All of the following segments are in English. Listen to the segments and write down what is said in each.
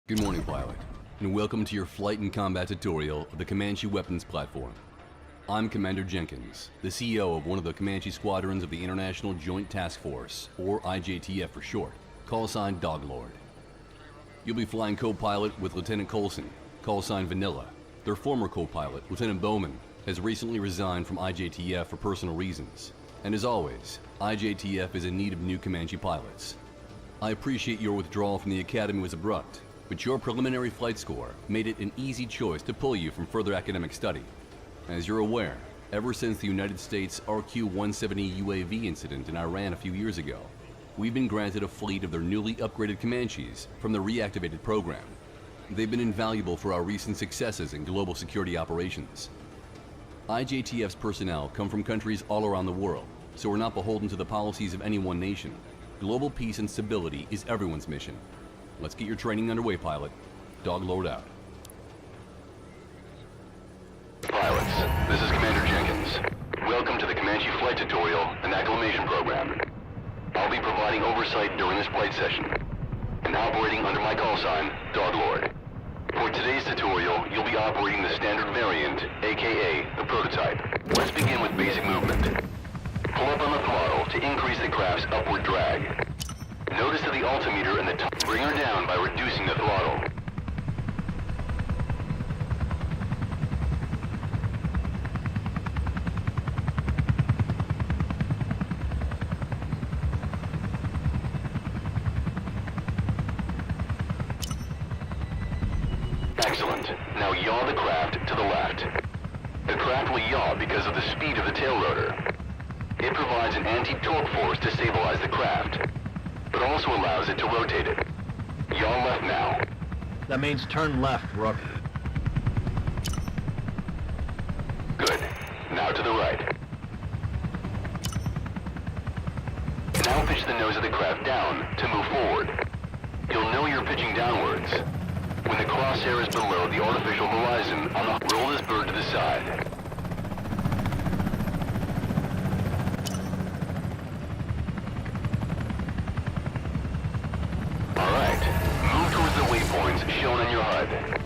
Good morning, pilot, and welcome to your flight and combat tutorial of the Comanche weapons platform. I'm Commander Jenkins, the CEO of one of the Comanche squadrons of the International Joint Task Force, or IJTF for short, call sign Doglord. You'll be flying co-pilot with Lieutenant Colson, call sign Vanilla. Their former co-pilot, Lieutenant Bowman, has recently resigned from IJTF for personal reasons. And as always, IJTF is in need of new Comanche pilots. I appreciate your withdrawal from the Academy was abrupt, but your preliminary flight score made it an easy choice to pull you from further academic study. As you're aware, ever since the United States RQ-170 UAV incident in Iran a few years ago, we've been granted a fleet of their newly upgraded Comanches from the reactivated program. They've been invaluable for our recent successes in global security operations. IJTF's personnel come from countries all around the world, so we're not beholden to the policies of any one nation. Global peace and stability is everyone's mission. Let's get your training underway, pilot. Doglord out. Pilots, this is Commander Jenkins. Welcome to the Comanche flight tutorial and acclimation program. I'll be providing oversight during this flight session and operating under my call sign, Doglord. For today's tutorial, you'll be operating the standard variant, aka the prototype. Let's begin with basic movement. Pull up on the throttle to increase the craft's upward drag. Notice that the altimeter and the top bring her down by reducing the throttle. Excellent. Now yaw the craft to the left. The craft will yaw because of the speed of the tail rotor. It provides an anti-torque force to stabilize the craft, but also allows it to rotate it. Yaw left now. That means turn left, Rook. Good. Now to the right. Now pitch the nose of the craft down to move forward. You'll know you're pitching downwards when the crosshair is below the artificial horizon on the... Roll this bird to the side. Shown on your HUD.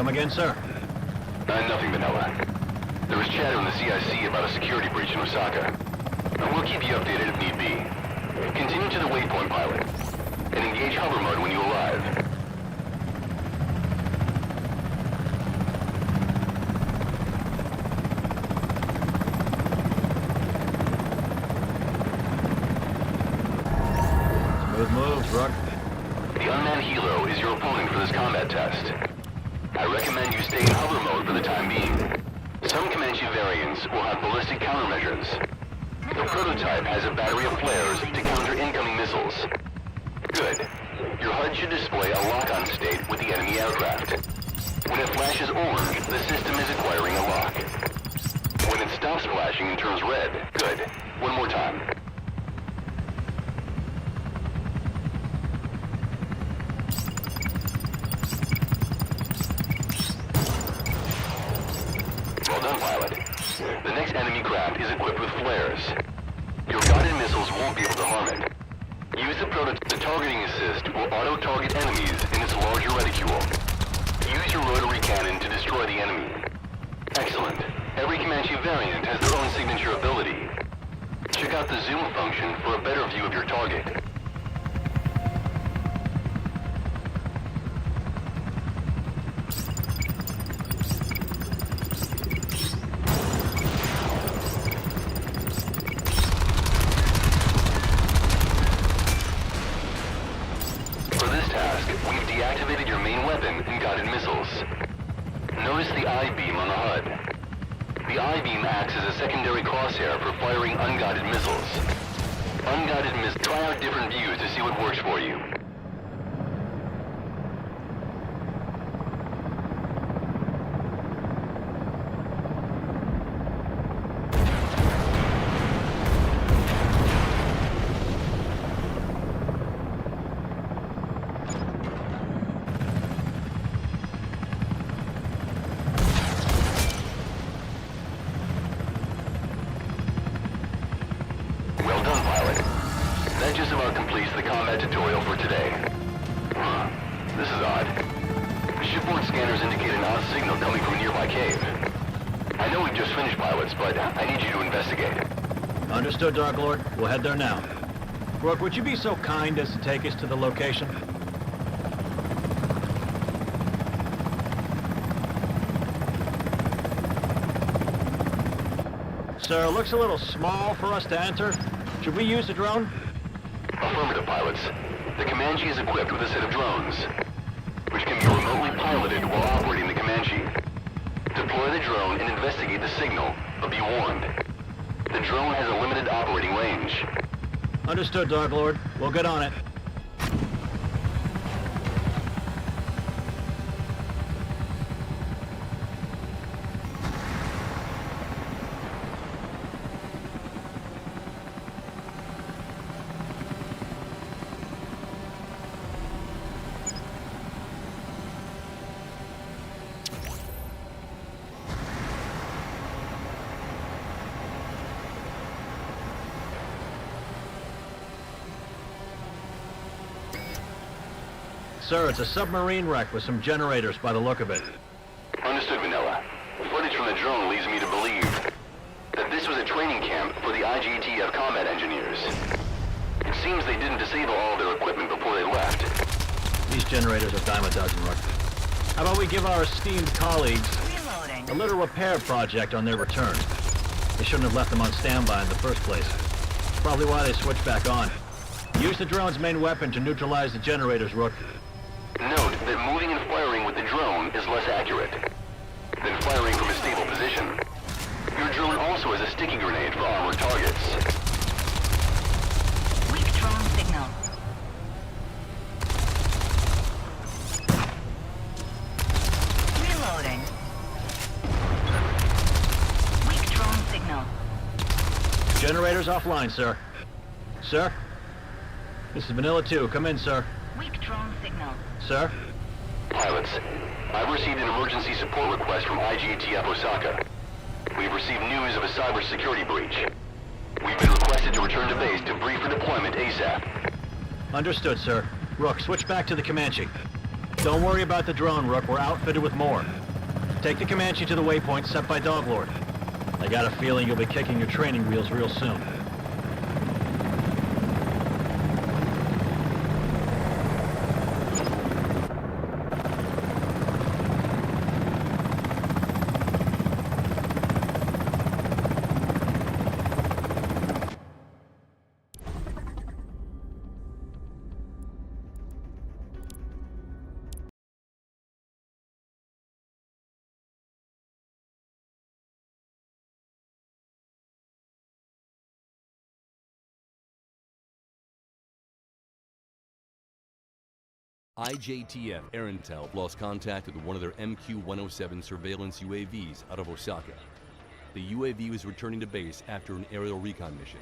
Come again, sir? Nothing, Vanilla. There was chatter in the CIC about a security breach in Osaka. And we'll keep you updated if need be. Continue to the waypoint, pilot, and engage hover mode when you arrive. Smooth moves, Rook. The unmanned helo is your opponent for this combat test. I recommend you stay in hover mode for the time being. Some Comanche variants will have ballistic countermeasures. The prototype has a battery of flares to counter incoming missiles. Good. Your HUD should display a lock-on state with the enemy aircraft. When it flashes orange, the system is acquiring a lock. When it stops flashing and turns red, good. One more time. Pilot. The next enemy craft is equipped with flares. Your guided missiles won't be able to harm it. Use the prototype. The targeting assist will auto-target enemies in its larger reticule. Use your rotary cannon to destroy the enemy. Excellent. Every Comanche variant has their own signature ability. Check out the zoom function for a better view of your target. We've deactivated your main weapon and guided missiles. Notice the I-beam on the HUD. The I-beam acts as a secondary crosshair for firing unguided missiles. Unguided miss. Try out different views to see what works for you. Well done, pilot. That just about completes the combat tutorial for today. This is odd. Shipboard scanners indicate an odd signal coming from a nearby cave. I know we've just finished, pilots, but I need you to investigate. Understood, Dark Lord. We'll head there now. Rook, would you be so kind as to take us to the location? Sir, looks a little small for us to enter. Should we use the drone? Affirmative, pilots. The Comanche is equipped with a set of drones, which can be remotely piloted while operating the Comanche. Deploy the drone and investigate the signal, but be warned. The drone has a limited operating range. Understood, Dark Lord. We'll get on it. Sir, it's a submarine wreck with some generators by the look of it. Understood, Vanilla. Footage from the drone leads me to believe that this was a training camp for the IGTF combat engineers. It seems they didn't disable all their equipment before they left. These generators are dime a dozen, Rook. How about we give our esteemed colleagues a little repair project on their return? They shouldn't have left them on standby in the first place. Probably why they switched back on. Use the drone's main weapon to neutralize the generators, Rook. Note that moving and firing with the drone is less accurate than firing from a stable position. Your drone also has a sticky grenade for armored targets. Weak drone signal. Reloading. Weak drone signal. Generators offline, sir. Sir? This is Vanilla 2. Come in, sir. Weak drone signal. Sir? Pilots, I've received an emergency support request from IGTF Osaka. We've received news of a cybersecurity breach. We've been requested to return to base to brief for deployment ASAP. Understood, sir. Rook, switch back to the Comanche. Don't worry about the drone, Rook. We're outfitted with more. Take the Comanche to the waypoint set by Doglord. I got a feeling you'll be kicking your training wheels real soon. IJTF Air Intel lost contact with one of their MQ-107 surveillance UAVs out of Osaka. The UAV was returning to base after an aerial recon mission.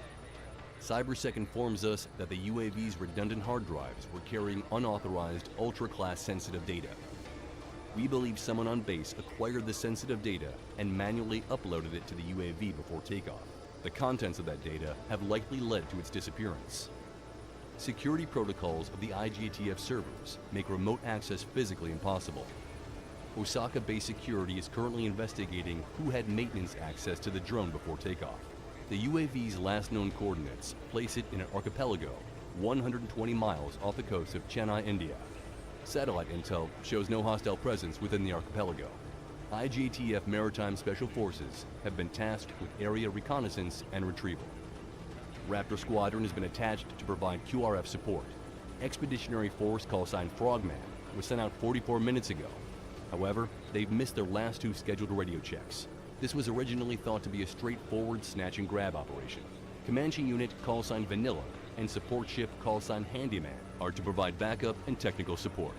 CyberSec informs us that the UAV's redundant hard drives were carrying unauthorized ultra-class sensitive data. We believe someone on base acquired the sensitive data and manually uploaded it to the UAV before takeoff. The contents of that data have likely led to its disappearance. Security protocols of the IGTF servers make remote access physically impossible. Osaka Base Security is currently investigating who had maintenance access to the drone before takeoff. The UAV's last known coordinates place it in an archipelago 120 miles off the coast of Chennai, India. Satellite intel shows no hostile presence within the archipelago. IGTF Maritime Special Forces have been tasked with area reconnaissance and retrieval. Raptor Squadron has been attached to provide QRF support. Expeditionary Force call sign Frogman was sent out 44 minutes ago. However, they've missed their last 2 scheduled radio checks. This was originally thought to be a straightforward snatch and grab operation. Comanche Unit callsign Vanilla and Support Ship callsign Handyman are to provide backup and technical support.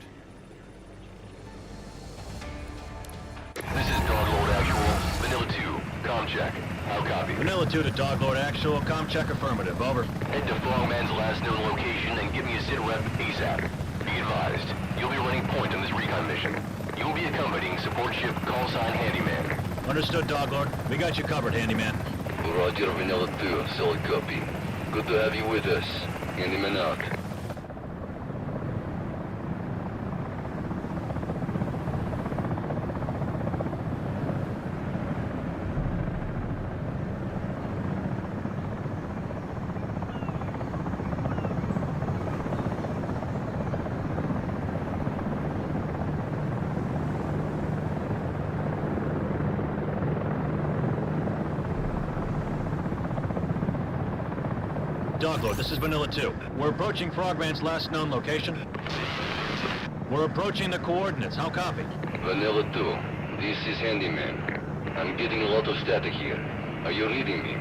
This is Doglord Actual, Vanilla 2, comm check. How copy? Vanilla 2 to Doglord Actual, comm check affirmative, over. Head to Frogman's last known location and give me a sit rep ASAP. Be advised, you'll be running point on this recon mission. You will be accompanying Support Ship callsign Handyman. Understood, Doglord. We got you covered, Handyman. Roger, Vanilla 2, solid copy. Good to have you with us. Handyman out. Doglord, this is Vanilla 2. We're approaching Frogman's last known location. We're approaching the coordinates. How copy? Vanilla 2, this is Handyman. I'm getting a lot of static here. Are you reading me?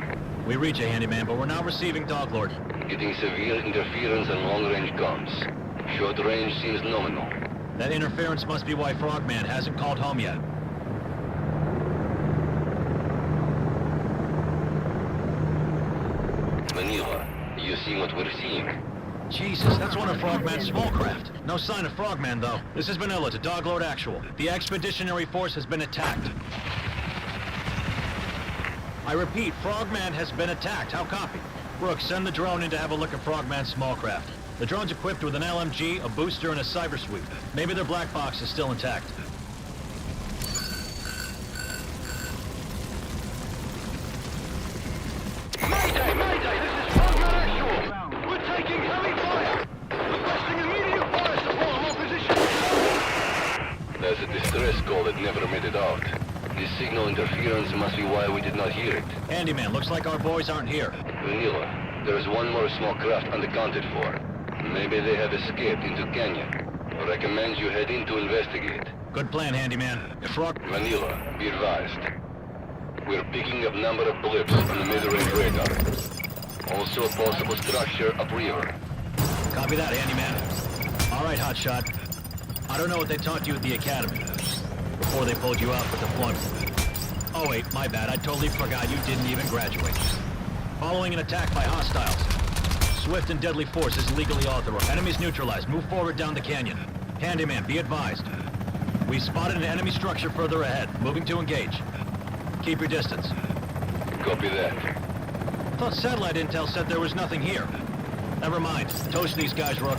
We reach you, Handyman, but we're now receiving Doglord. Getting severe interference and long-range comms. Short range seems nominal. That interference must be why Frogman hasn't called home yet. Vanilla, you see what we're seeing? Jesus, that's one of Frogman's small craft. No sign of Frogman, though. This is Vanilla to Doglord Actual. The Expeditionary Force has been attacked. I repeat, Frogman has been attacked. How copy? Brooks, send the drone in to have a look at Frogman's small craft. The drone's equipped with an LMG, a booster, and a cyber sweep. Maybe their black box is still intact. Mayday! Mayday! This is Frogman Actual! We're taking heavy fire! Requesting immediate fire support on all positions! That's a distress call that never made it out. This signal interference must be why we did not hear it. Handyman, looks like our boys aren't here. Vanilla, there is one more small craft unaccounted for. Maybe they have escaped into canyon. I recommend you head in to investigate. Good plan, Handyman. If Frog... Vanilla, be advised. We're picking up number of blips on the mid-range radar. Also a possible structure upriver. Copy that, Handyman. All right, Hotshot. I don't know what they taught you at the academy before they pulled you out for deployment. Oh wait, my bad. I totally forgot you didn't even graduate. Following an attack by hostiles. Swift and deadly force is legally authorized. Enemies neutralized. Move forward down the canyon. Handyman, be advised. We spotted an enemy structure further ahead. Moving to engage. Keep your distance. Copy that. Thought satellite intel said there was nothing here. Never mind. Toast these guys, Rook.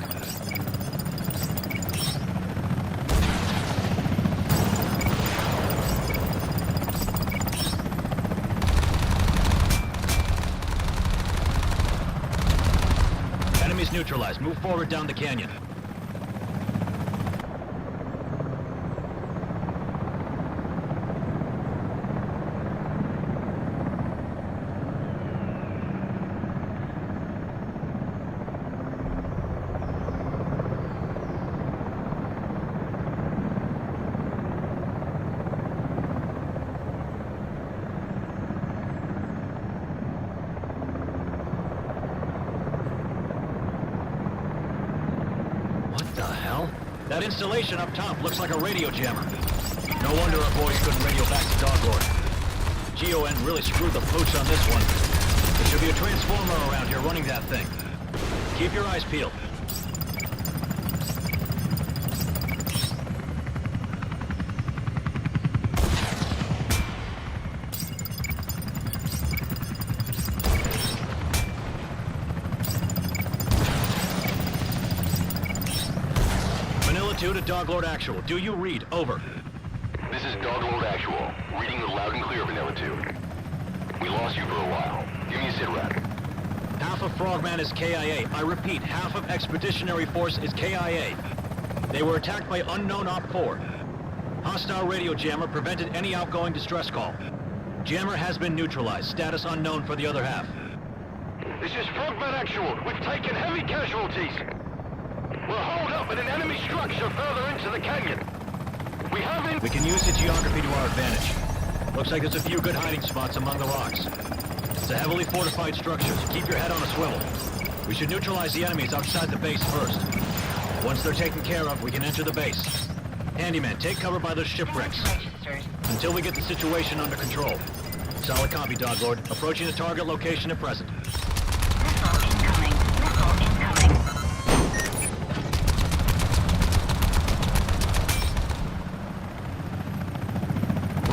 Enemies neutralized. Move forward down the canyon. That installation up top looks like a radio jammer. No wonder our boys couldn't radio back to Doglord. GON really screwed the pooch on this one. There should be a transformer around here running that thing. Keep your eyes peeled. Vanilla 2 to Doglord Actual. Do you read? Over. This is Doglord Actual. Reading you loud and clear, Vanilla 2. We lost you for a while. Give me a sit rep. Half of Frogman is KIA. I repeat, half of Expeditionary Force is KIA. They were attacked by unknown Op-4. Hostile radio jammer prevented any outgoing distress call. Jammer has been neutralized. Status unknown for the other half. This is Frogman Actual. We've taken heavy casualties. We're holed up in an enemy structure further into the canyon. We can use the geography to our advantage. Looks like there's a few good hiding spots among the rocks. to heavily fortified structures. Keep your head on a swivel. We should neutralize the enemies outside the base first. Once they're taken care of, we can enter the base. Handyman, take cover by those shipwrecks Registered. until we get the situation under control. Solid copy, Dog Lord. Approaching the target location at present. Missile incoming. Missile incoming.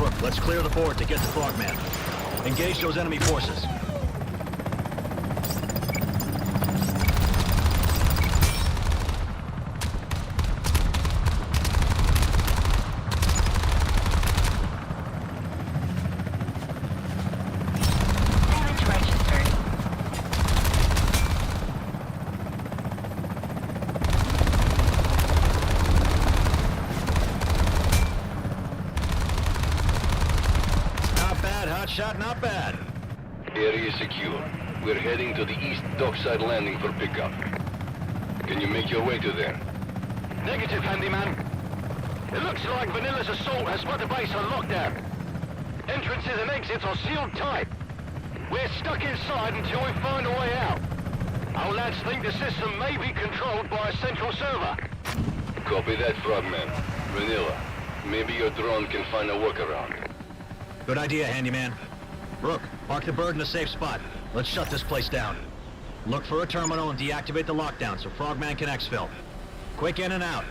Rook, let's clear the board to get to Frogman. Engage those enemy forces. Damage registered. Not bad, hotshot, not bad. Area secure. We're heading to the east dockside landing for pickup. Can you make your way to there? Negative, Handyman. It looks like Vanilla's assault has put the base on lockdown. Entrances and exits are sealed tight. We're stuck inside until we find a way out. Our lads think the system may be controlled by a central server. Copy that, Frogman. Vanilla, maybe your drone can find a workaround. Good idea, Handyman. Rook, park the bird in a safe spot. Let's shut this place down. Look for a terminal and deactivate the lockdown so Frogman can exfil. Quick in and out.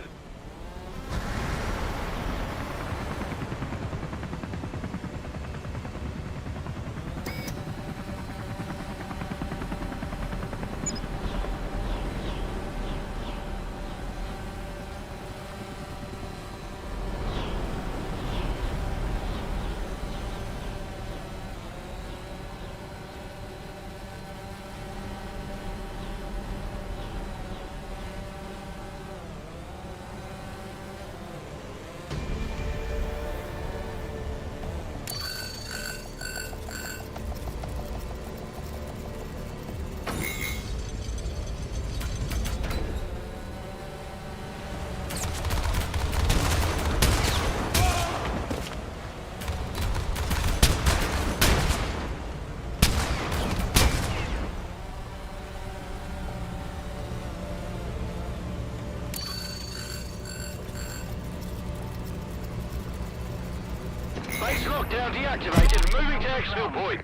Base lockdown deactivated. Moving to exfil point.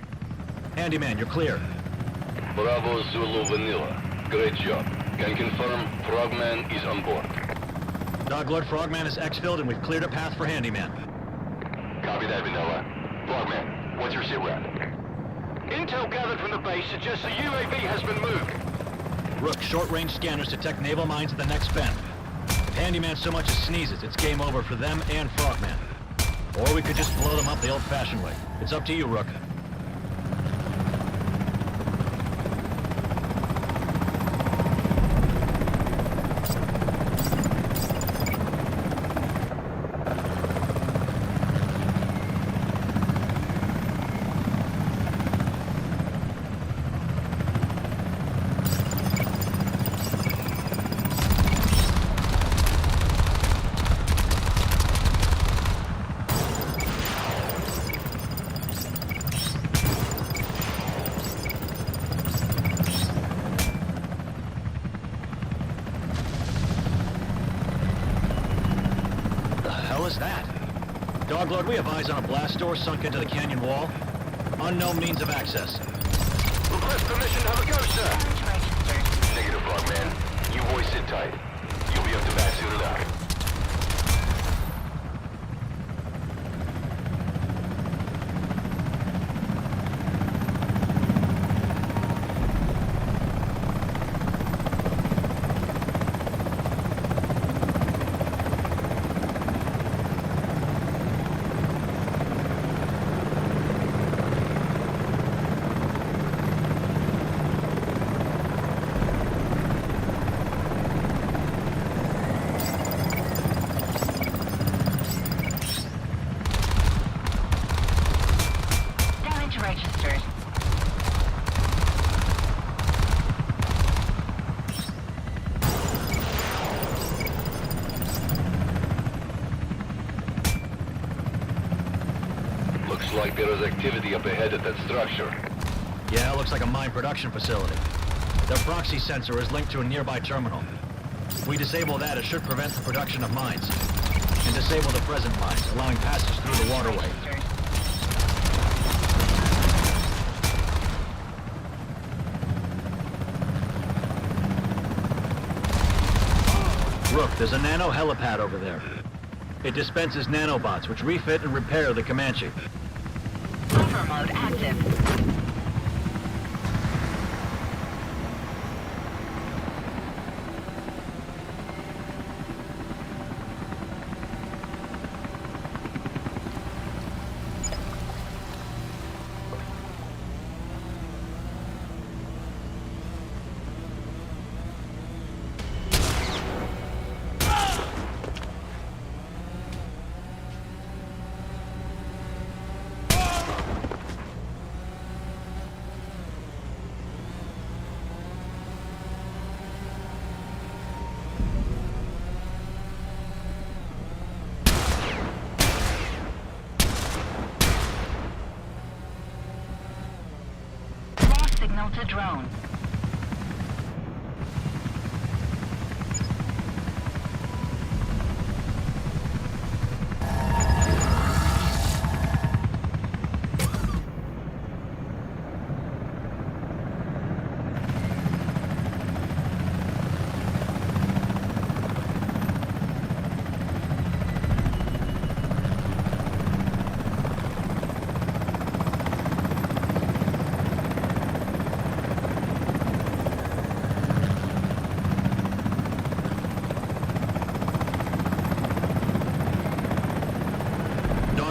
Handyman, you're clear. Bravo Zulu Vanilla. Great job. Can confirm Frogman is on board. Dog Lord, Frogman is exfilled and we've cleared a path for Handyman. Copy that, Vanilla. Frogman, what's your sitrep? Intel gathered from the base suggests a UAV has been moved. Rook, short-range scanners detect naval mines at the next bend. If Handyman so much as sneezes, it's game over for them and Frogman. Or we could just blow them up the old-fashioned way. It's up to you, Rook. Is that? Dog Lord, we have eyes on a blast door sunk into the canyon wall. Unknown means of access. Request permission to have a go, sir. Damage registered. Negative, Frogman. You boys sit tight. You'll be up to bat soon enough. Damage registered. Looks like there is activity up ahead at that structure. Yeah, it looks like a mine production facility. Their proxy sensor is linked to a nearby terminal. If we disable that, it should prevent the production of mines. And disable the present mines, allowing passage through the waterway. Rook, there's a nano helipad over there. It dispenses nanobots, which refit and repair the Comanche. Buffer mode active. Signal to drone.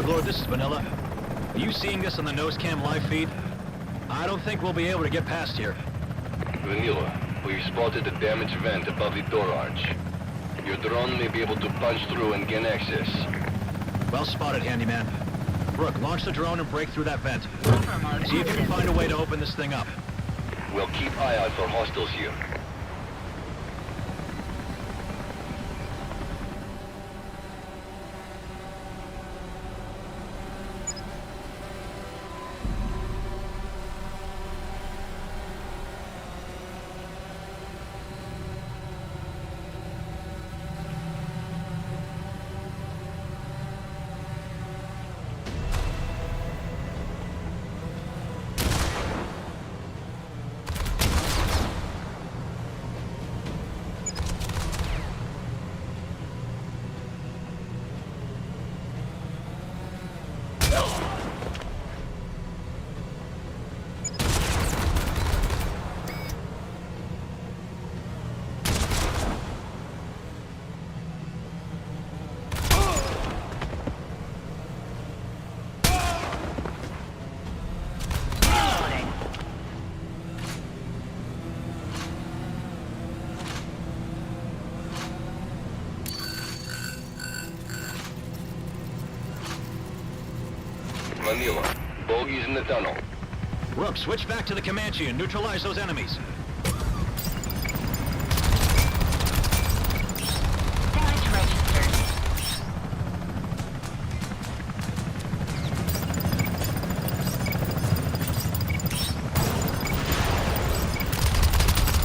Lord, this is Vanilla. Are you seeing us on the nose cam live feed? I don't think we'll be able to get past here. Vanilla, we've spotted a damaged vent above the door arch. Your drone may be able to punch through and gain access. Well spotted, handyman. Brooke, launch the drone and break through that vent. Buffer mode See if you can find a way to open this thing up. We'll keep eye out for hostiles here. Manila, bogies in the tunnel. Rook, switch back to the Comanche and neutralize those enemies. Damage registered.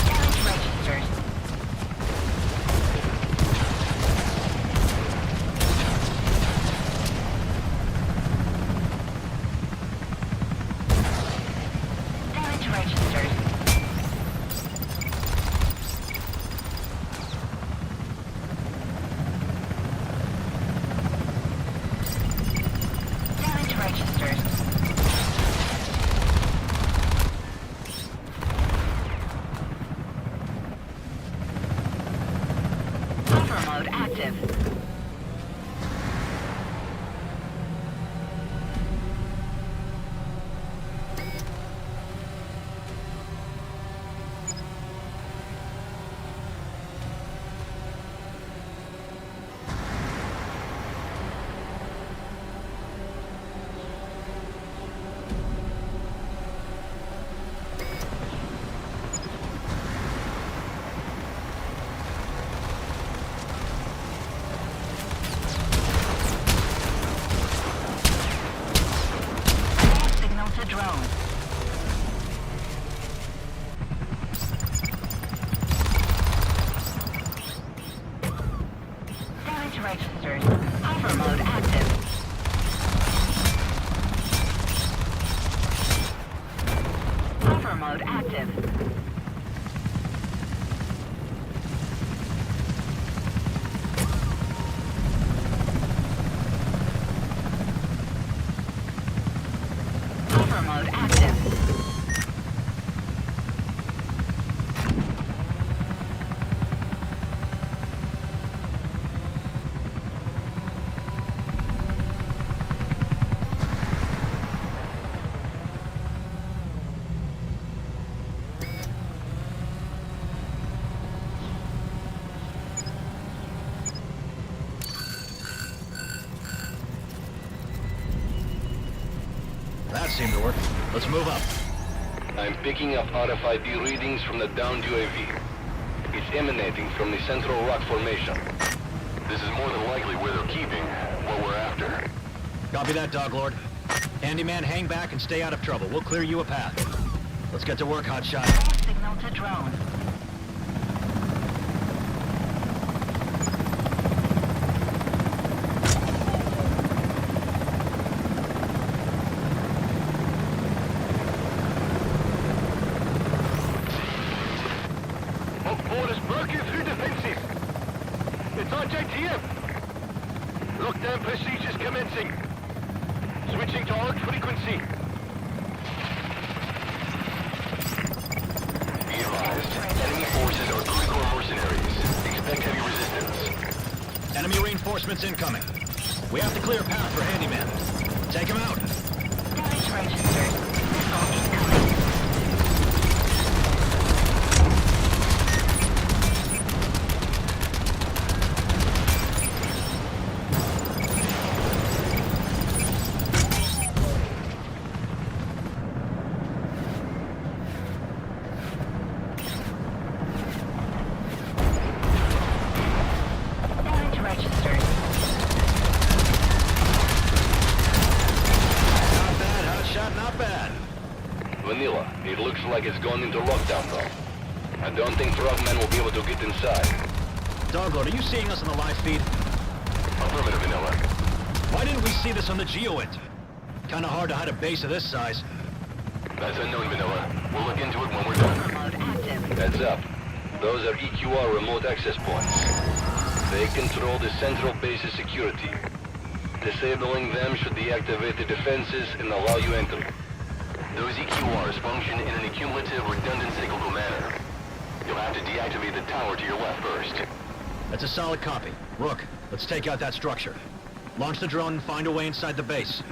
Damage registered. Damage registered. Damage registered. Buffer mode active. Signal to drone. mode active. Buffer mode active. That seemed to work. Let's move up. I'm picking up RFID readings from the downed UAV. It's emanating from the central rock formation. This is more than likely where they're keeping what we're after. Copy that, Doglord. Handyman, hang back and stay out of trouble. We'll clear you a path. Let's get to work, hotshot. Signal to drone. Motherboard is broken through defenses. It's RJTF. Lockdown procedures commencing. Switching to arc frequency. Be advised, enemy forces are critical mercenaries. Expect heavy resistance. Enemy reinforcements incoming. We have to clear a path for Handyman. Take him out. Damage registered. Missile incoming. Damage registered. Not bad, hotshot, not bad. Vanilla, it looks like it's gone into lockdown though. I don't think Frogman will be able to get inside. Doglord, are you seeing us on the live feed? Affirmative, Vanilla. Why didn't we see this on the GeoInt? Kinda hard to hide a base of this size. That's unknown, Vanilla. We'll look into it when we're done. Buffer mode active. Heads up. Those are EQR remote access points. They control the central base's security. Disabling them should deactivate the defenses and allow you entry. Those EQRs function in an accumulative, redundant cyclical manner. You'll have to deactivate the tower to your left first. That's a solid copy. Rook, let's take out that structure. Launch the drone and find a way inside the base.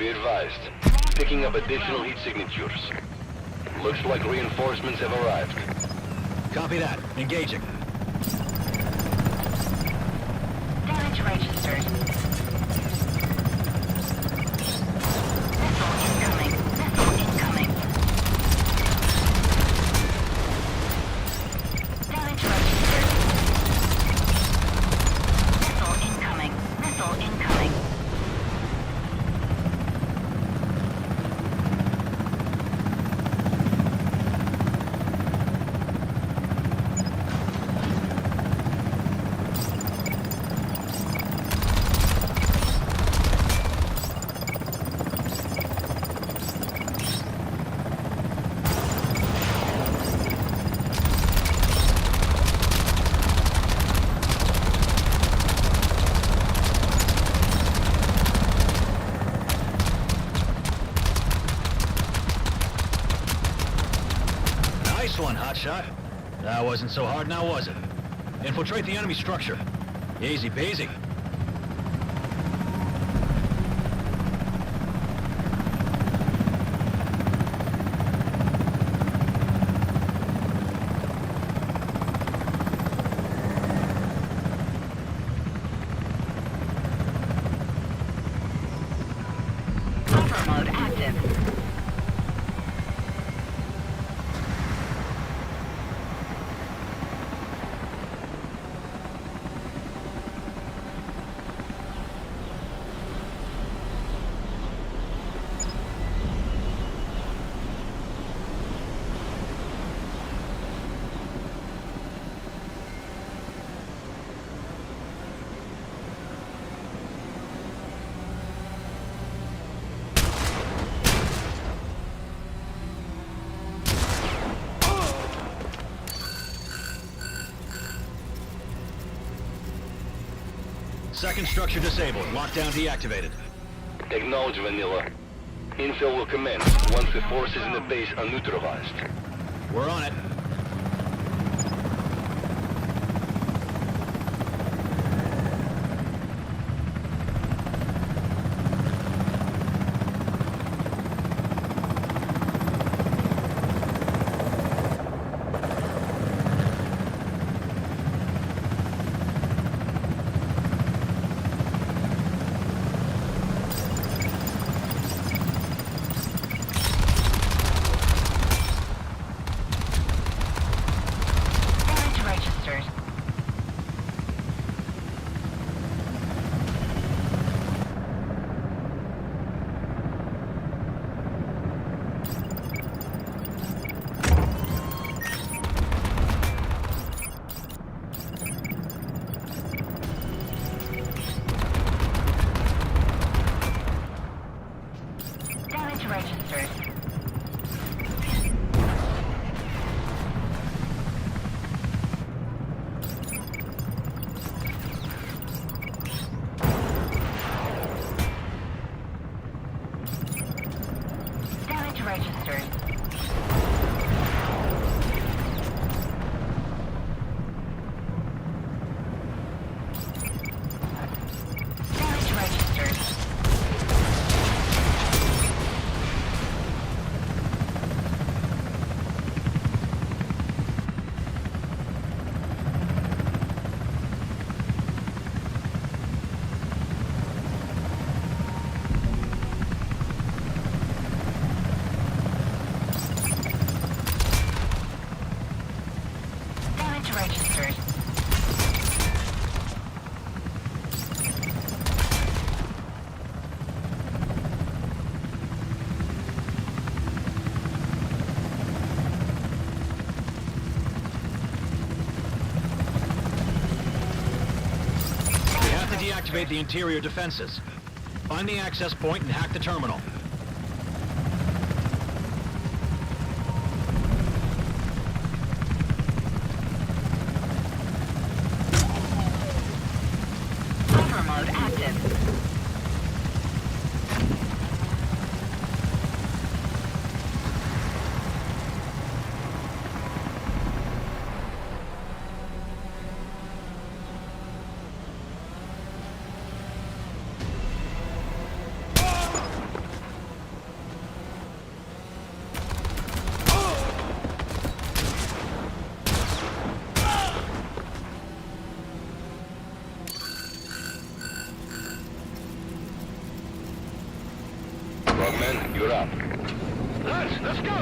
Be advised. Picking up additional heat signatures. Looks like reinforcements have arrived. Copy that. Engaging. Damage registered. Missile incoming. Missile incoming. Damage registered. Missile incoming. Missile incoming. Nice one, hotshot. That wasn't so hard now, was it? Infiltrate the enemy structure. Easy peasy. Buffer mode active. Second structure disabled. Lockdown deactivated. Acknowledge, Vanilla. Infill will commence once the forces in the base are neutralized. We're on it. Damage registered. Damage registered. Damage registered. Damage registered. Damage registered. We have to deactivate the interior defenses. Find the access point and hack the terminal. Buffer mode active. You're up. Let's go!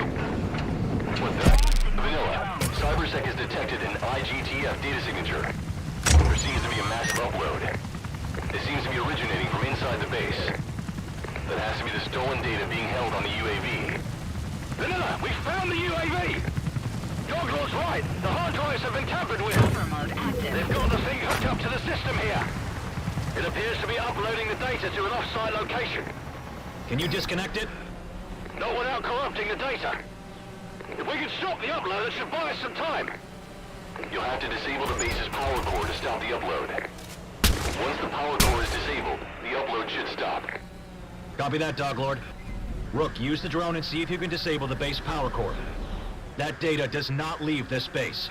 What the? Vanilla, CyberSec has detected an IGTF data signature. There seems to be a massive upload. It seems to be originating from inside the base. That has to be the stolen data being held on the UAV. Vanilla, we found the UAV! Doglord's right. The hard drives have been tampered with. Buffer mode active. They've got the thing hooked up to the system here. It appears to be uploading the data to an off-site location. Can you disconnect it? Not without corrupting the data. If we can stop the upload, it should buy us some time. You'll have to disable the base's power core to stop the upload. Once the power core is disabled, the upload should stop. Copy that, Doglord. Rook, use the drone and see if you can disable the base power core. That data does not leave this base.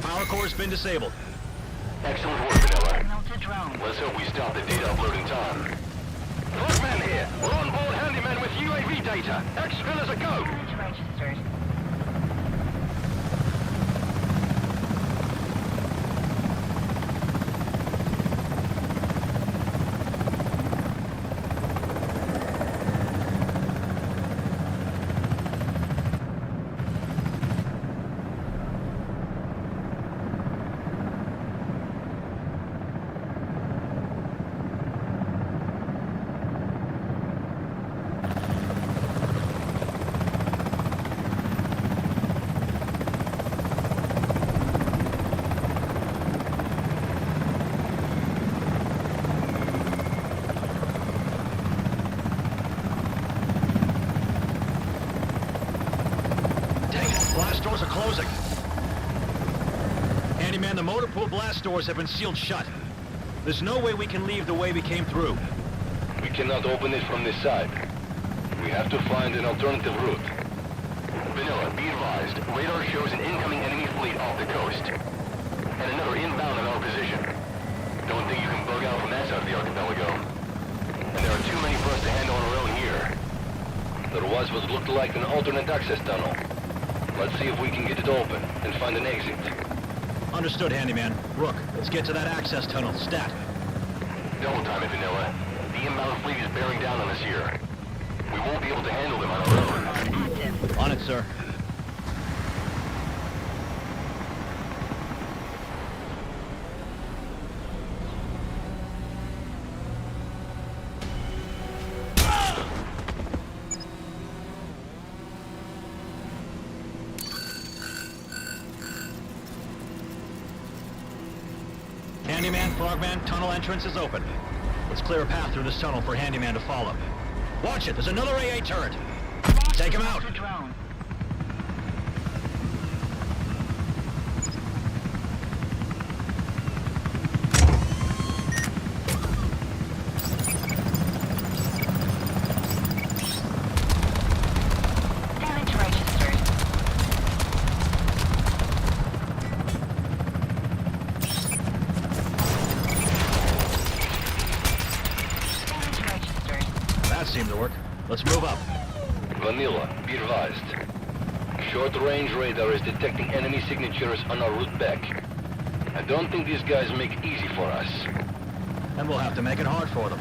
Power core's been disabled. Excellent work, Vanilla. Signal to drone. Let's hope we stop the data upload in time. Frogman here. We're on board handyman with UAV data. X-Villas a go. Damage registered. blast doors are closing. Handyman, the motor pool blast doors have been sealed shut. There's no way we can leave the way we came through. We cannot open it from this side. We have to find an alternative route. Vanilla, be advised. Radar shows an incoming enemy fleet off the coast. And another inbound in our position. Don't think you can bug out from that side of the archipelago. And there are too many for us to handle on our own here. There was what looked like an alternate access tunnel. Let's see if we can get it open and find an exit. Understood, Handyman. Rook, let's get to that access tunnel. Stat. Double time it, Vanilla. The inbound fleet is bearing down on us here. We won't be able to handle them on our own. Active. On it, sir. Handyman, Frogman, tunnel entrance is open. Let's clear a path through this tunnel for Handyman to follow. Watch it, there's another AA turret. Take him out. Master drone. Damage registered. Damage registered. That seemed to work. Let's move up. Vanilla, be advised. Short-range radar is detecting enemy signatures on our route back. I don't think these guys make it easy for us. And we'll have to make it hard for them.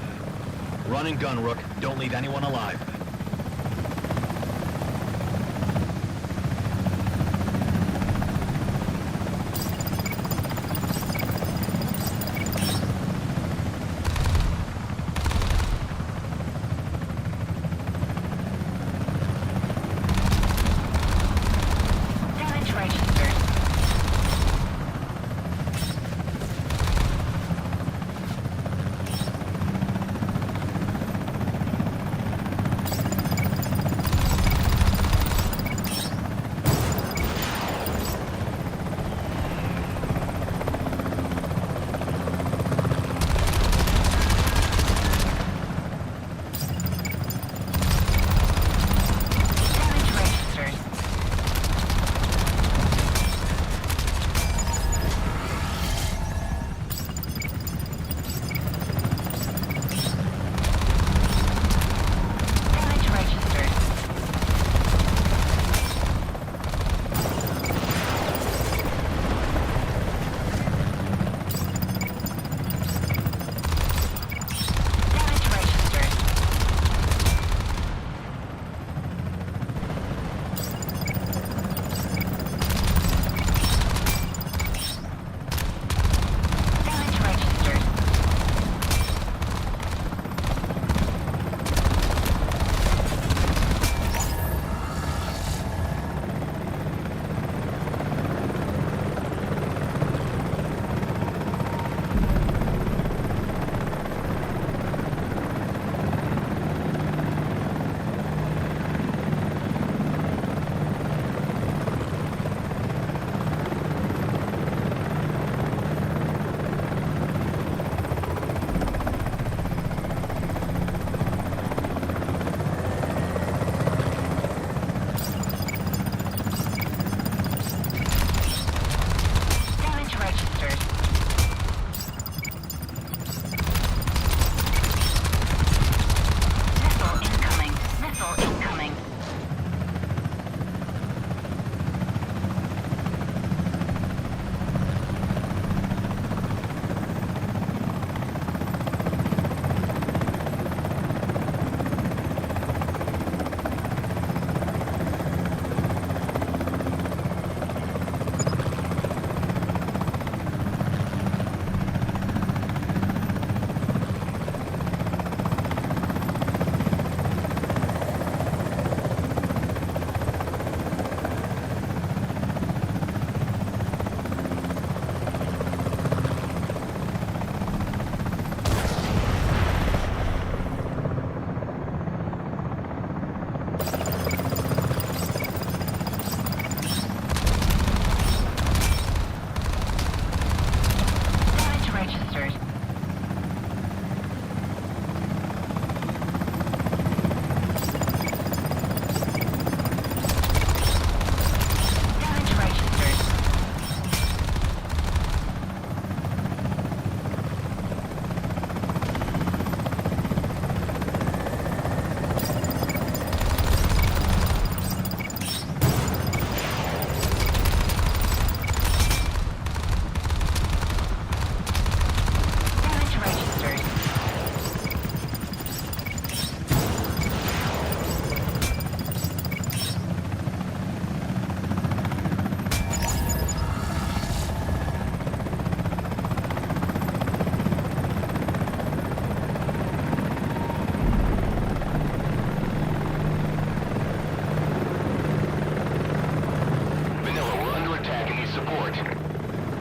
Run and gun, Rook. Don't leave anyone alive. Damage registered.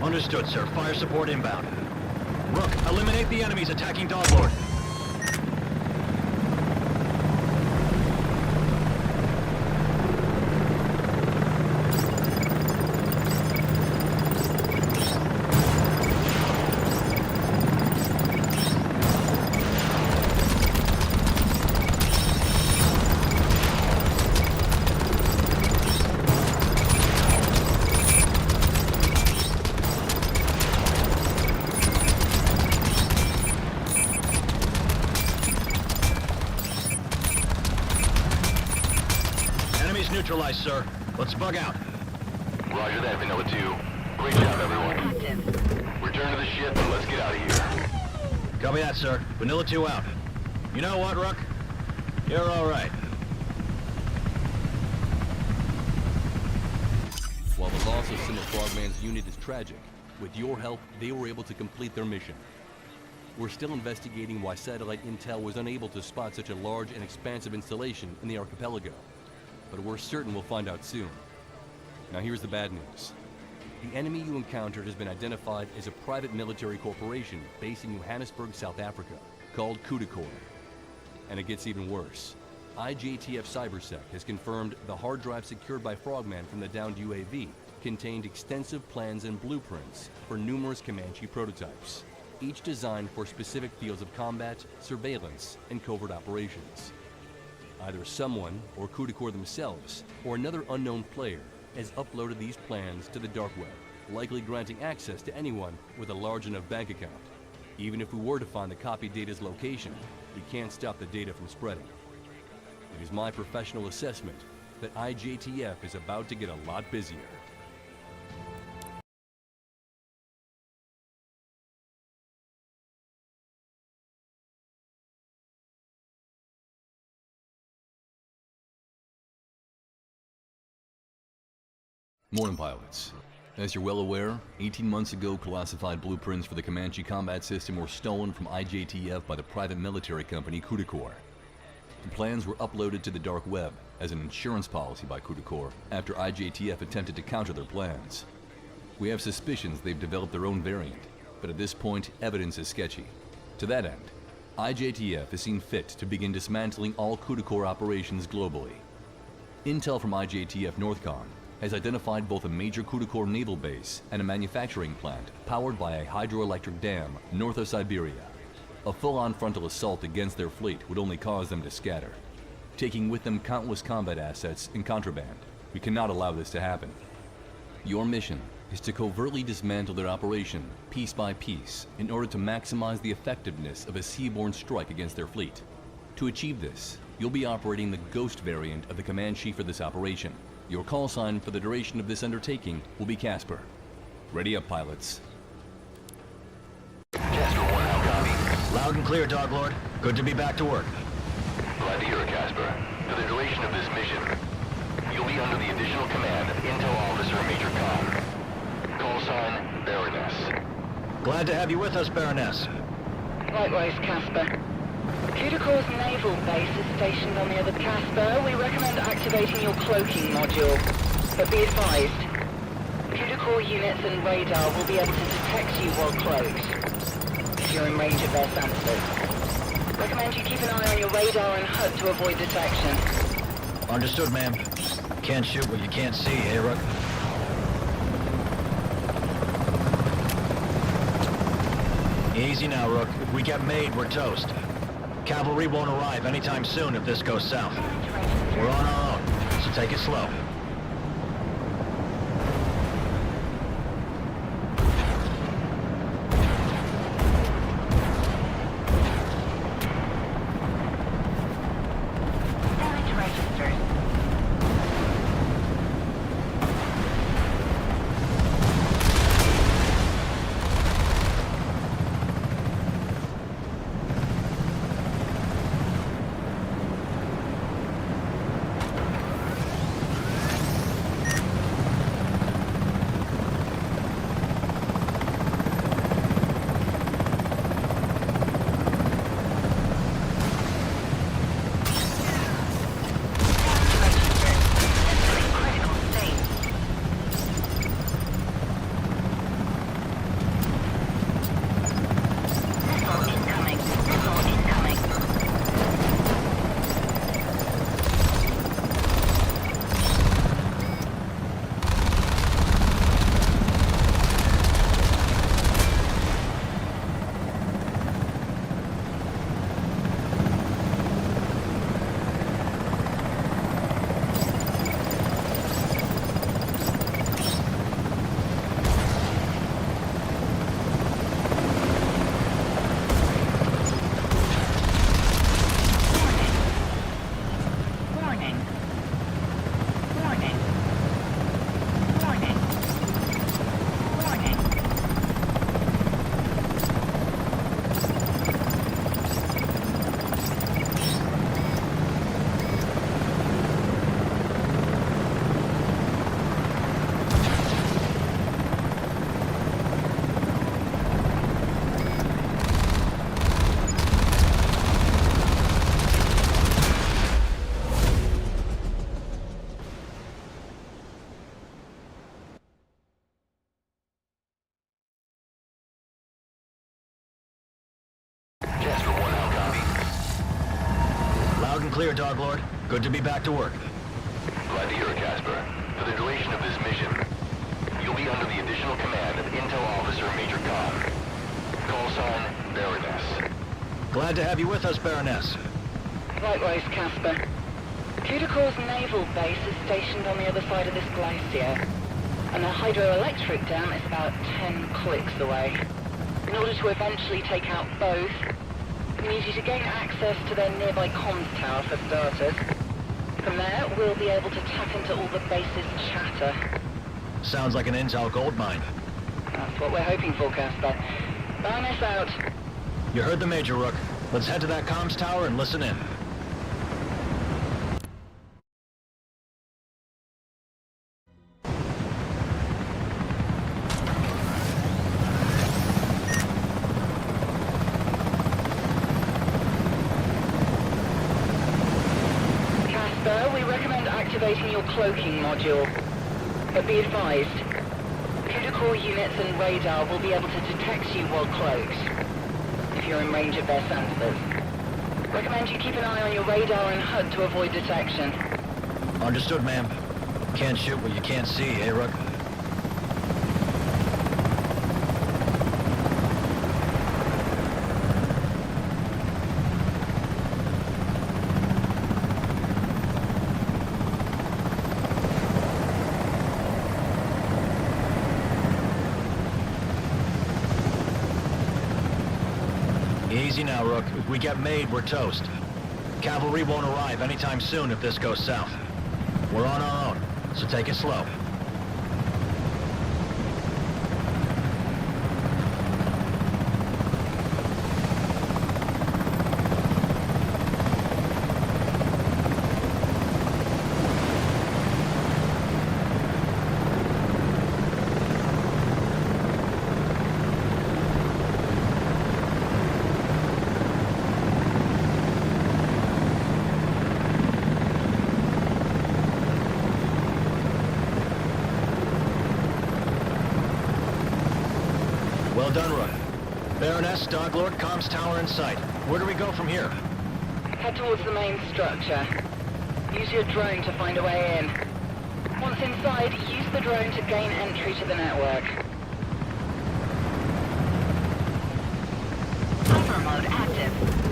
Understood, sir. Fire support inbound. Rook, eliminate the enemies attacking Doglord. Neutralized, sir. Let's bug out. Roger that, Vanilla 2. Great job, everyone. Active. Return to the ship and let's get out of here. Copy that, sir. Vanilla 2 out. You know what, Rook? You're all right. While the loss of some of Frogman's unit is tragic, with your help, they were able to complete their mission. We're still investigating why satellite intel was unable to spot such a large and expansive installation in the archipelago, but we're certain we'll find out soon. Now here's the bad news. The enemy you encountered has been identified as a private military corporation based in Johannesburg, South Africa, called Kudukor. And it gets even worse. IJTF Cybersec has confirmed the hard drive secured by Frogman from the downed UAV contained extensive plans and blueprints for numerous Comanche prototypes, each designed for specific fields of combat, surveillance, and covert operations. Either someone, or Kudukor themselves, or another unknown player has uploaded these plans to the dark web, likely granting access to anyone with a large enough bank account. Even if we were to find the copied data's location, we can't stop the data from spreading. It is my professional assessment that IJTF is about to get a lot busier. Morning, pilots. As you're well aware, 18 months ago, classified blueprints for the Comanche combat system were stolen from IJTF by the private military company Kudukor. The plans were uploaded to the dark web as an insurance policy by Kudukor after IJTF attempted to counter their plans. We have suspicions they've developed their own variant, but at this point, evidence is sketchy. To that end, IJTF has seen fit to begin dismantling all Kudukor operations globally. Intel from IJTF Northcom has identified both a major Kudukor naval base and a manufacturing plant powered by a hydroelectric dam north of Siberia. A full-on frontal assault against their fleet would only cause them to scatter, taking with them countless combat assets and contraband. We cannot allow this to happen. Your mission is to covertly dismantle their operation piece by piece in order to maximize the effectiveness of a seaborne strike against their fleet. To achieve this, you'll be operating the Ghost variant of the Comanche for this operation. Your call sign for the duration of this undertaking will be Casper. Ready up, pilots. Casper 1, how copy? Loud and clear, Doglord. Good to be back to work. Glad to hear it, Casper. For the duration of this mission, you'll be under the additional command of Intel Officer Major Khan. Call sign, Baroness. Glad to have you with us, Baroness. Likewise, Casper. Kudukor's naval base is stationed on the other Casper. We recommend activating your cloaking module. But be advised, Kudukor units and radar will be able to detect you while cloaked, if you're in range of their sensors. Recommend you keep an eye on your radar and HUD to avoid detection. Understood, ma'am. Can't shoot what you can't see, Aerocool. Easy now, Rook. If we get made, we're toast. Cavalry won't arrive anytime soon if this goes south. We're on our own, so take it slow. Damage registered. clear, Dog Lord. Good to be back to work. Glad to hear it, Casper. For the duration of this mission, you'll be under the additional command of Intel Officer Major Khan. Call sign, Baroness. Glad to have you with us, Baroness. Likewise, Casper. Cuticore's naval base is stationed on the other side of this glacier, and the hydroelectric dam is about 10 clicks away. In order to eventually take out both, we need you to gain access to their nearby comms tower for starters. From there, we'll be able to tap into all the base's chatter. Sounds like an intel goldmine. That's what we're hoping for, Casper. Baroness out. You heard the Major, Rook. Let's head to that comms tower and listen in. Casper, we recommend activating your cloaking module. But be advised, Cuticore units and radar will be able to detect you while cloaked, if you're in range of their sensors. Recommend you keep an eye on your radar and HUD to avoid detection. Understood, ma'am. Can't shoot what you can't see, eh, Rook? Easy now, Rook. If we get made, we're toast. Cavalry won't arrive anytime soon if this goes south. We're on our own, so take it slow. Well done, Rook. Baroness, Dog Lord, comms tower in sight. Where do we go from here? Head towards the main structure. Use your drone to find a way in. Once inside, use the drone to gain entry to the network. Hyper mode active.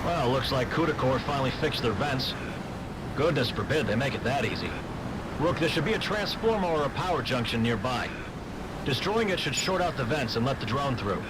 Well, looks like Cuticore finally fixed their vents. Goodness forbid they make it that easy. Rook, there should be a transformer or a power junction nearby. Destroying it should short out the vents and let the drone through.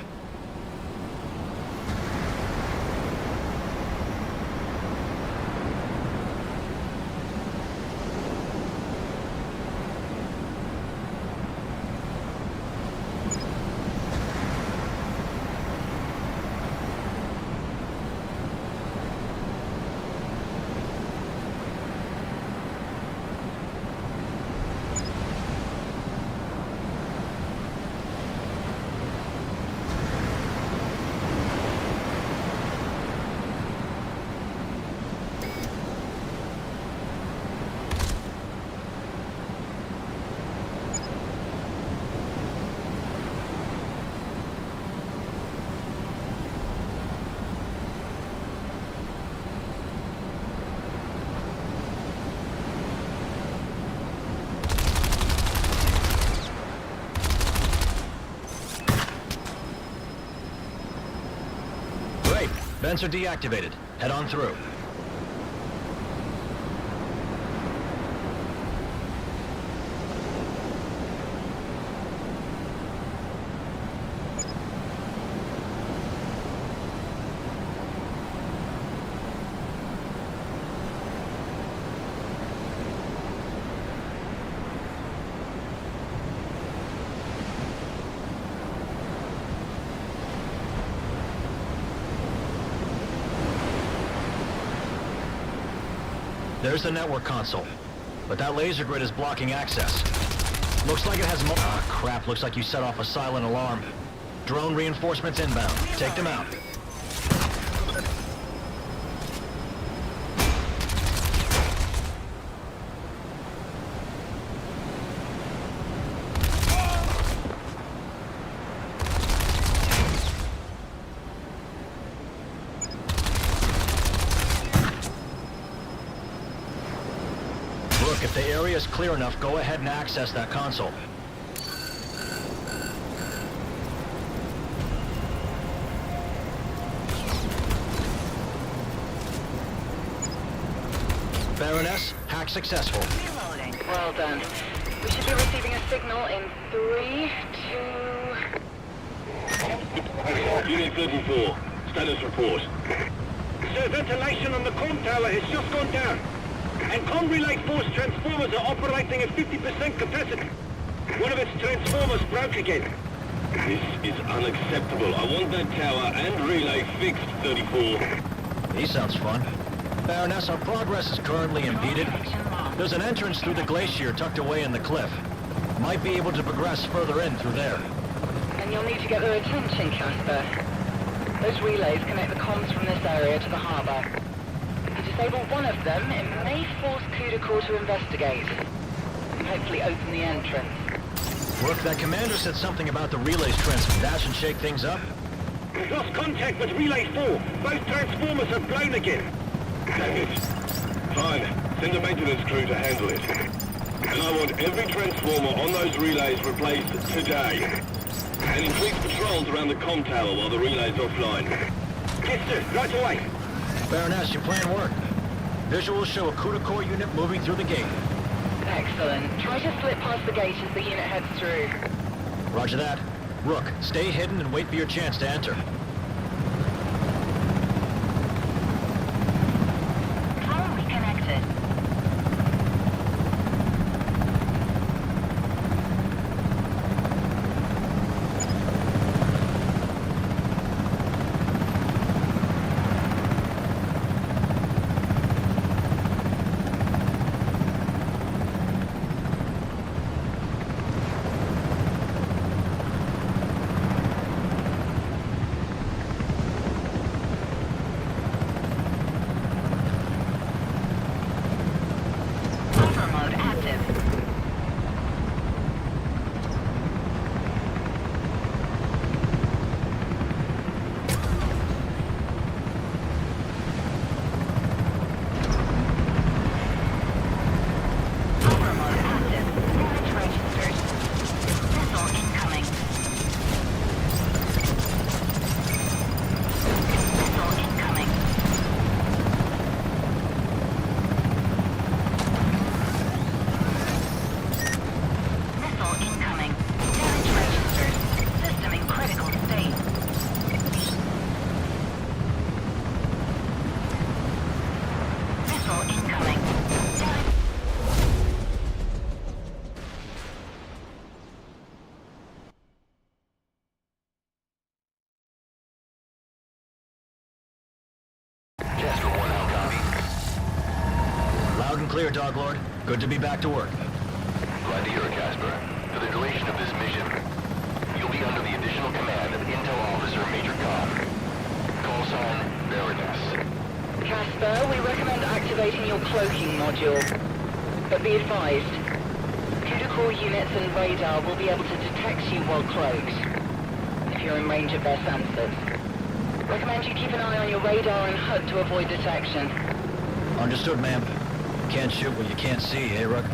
Vents are deactivated. Head on through. There's the network console. But that laser grid is blocking access. Looks like it has Ah, crap. Looks like you set off a silent alarm. Drone reinforcements inbound. Take them out. Look, if the area is clear enough, go ahead and access that console. Baroness, hack successful. Reloading. Well done. We should be receiving a signal in 3, 2... Unit 34, status report. Sir, ventilation on the comm tower has just gone down. And comm relay force transformers are operating at 50% capacity. One of its transformers broke again. This is unacceptable. I want that tower and relay fixed, 34. He sounds fun. Baroness, our progress is currently impeded. There's an entrance through the glacier tucked away in the cliff. Might be able to progress further in through there. And you'll need to get their attention, Casper. Those relays connect the comms from this area to the harbour. If you disable one of them, it may force Kudakor to investigate. And hopefully open the entrance. Look, that commander said something about the relays transfer. That should shake things up. We've lost contact with relay 4. Both transformers have blown again. Damn it. Fine. Send a maintenance crew to handle it. And I want every transformer on those relays replaced today. And increase patrols around the comm tower while the relay's offline. Yes, sir. Right away. Baroness, your plan worked. Visuals show a Kudakor unit moving through the gate. Excellent. Try to slip past the gate as the unit heads through. Roger that. Rook, stay hidden and wait for your chance to enter. Phone reconnected. Clear, Dog Lord. Good to be back to work. Glad to hear it, Casper. For the duration of this mission, you'll be under the additional command of Intel Officer Major Khan. Call sign, Baroness. Casper, we recommend activating your cloaking module. But be advised, Kudakor units and radar will be able to detect you while cloaked, if you're in range of their sensors. Recommend you keep an eye on your radar and HUD to avoid detection. Understood, ma'am. Can't shoot what you can't see, Aerocool.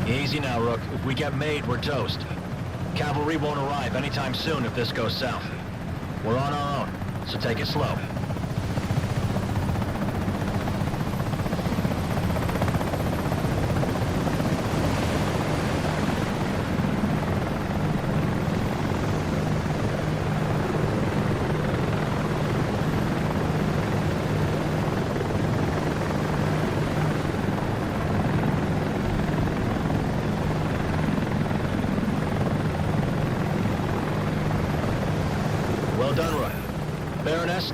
Easy now, Rook. If we get made, we're toast. Cavalry won't arrive anytime soon if this goes south. We're on our own, so take it slow.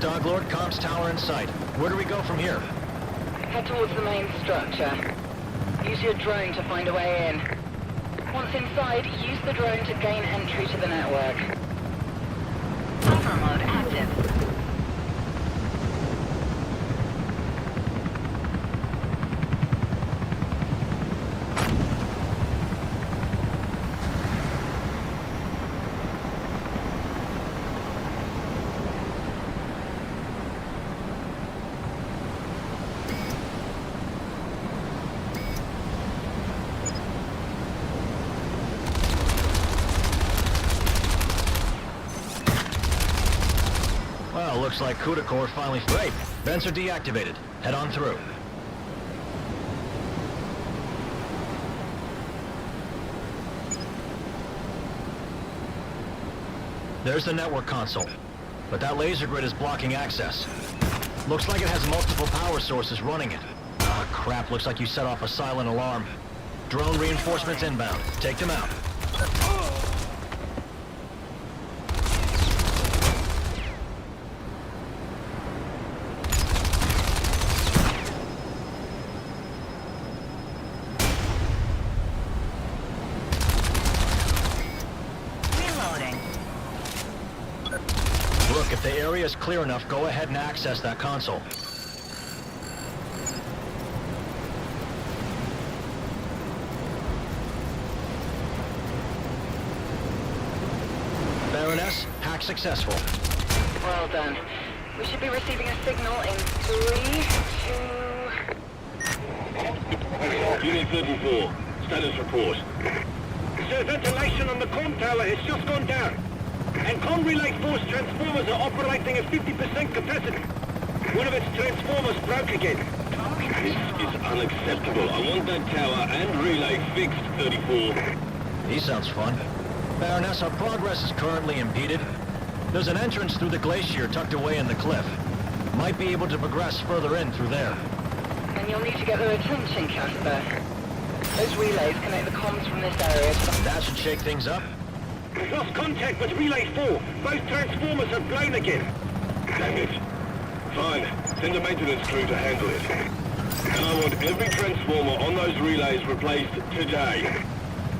Dog Lord, comms tower in sight. Where do we go from here? Head towards the main structure. Use your drone to find a way in. Once inside, use the drone to gain entry to the network. Hyper mode active. Well, looks like CUDA core finally... Great! Vents are deactivated. Head on through. There's the network console. But that laser grid is blocking access. Looks like it has multiple power sources running it. Ah, crap. Looks like you set off a silent alarm. Drone reinforcements inbound. Take them out. Look, if the area is clear enough, go ahead and access that console. Baroness, hack successful. Well done. We should be receiving a signal in 3, 2... Unit 34, status report. Sir, ventilation on the comm tower has just gone down. And comm relay force transformers are operating at 50% capacity. One of its transformers broke again. This is unacceptable. I want that tower and relay fixed, 34. He sounds fun. Baroness, our progress is currently impeded. There's an entrance through the glacier tucked away in the cliff. Might be able to progress further in through there. And you'll need to get their attention, Casper. Those relays connect the comms from this area to the... That should shake things up. We've lost contact with relay 4. Both transformers have blown again. Damn it. Fine. Send a maintenance crew to handle it. And I want every transformer on those relays replaced today.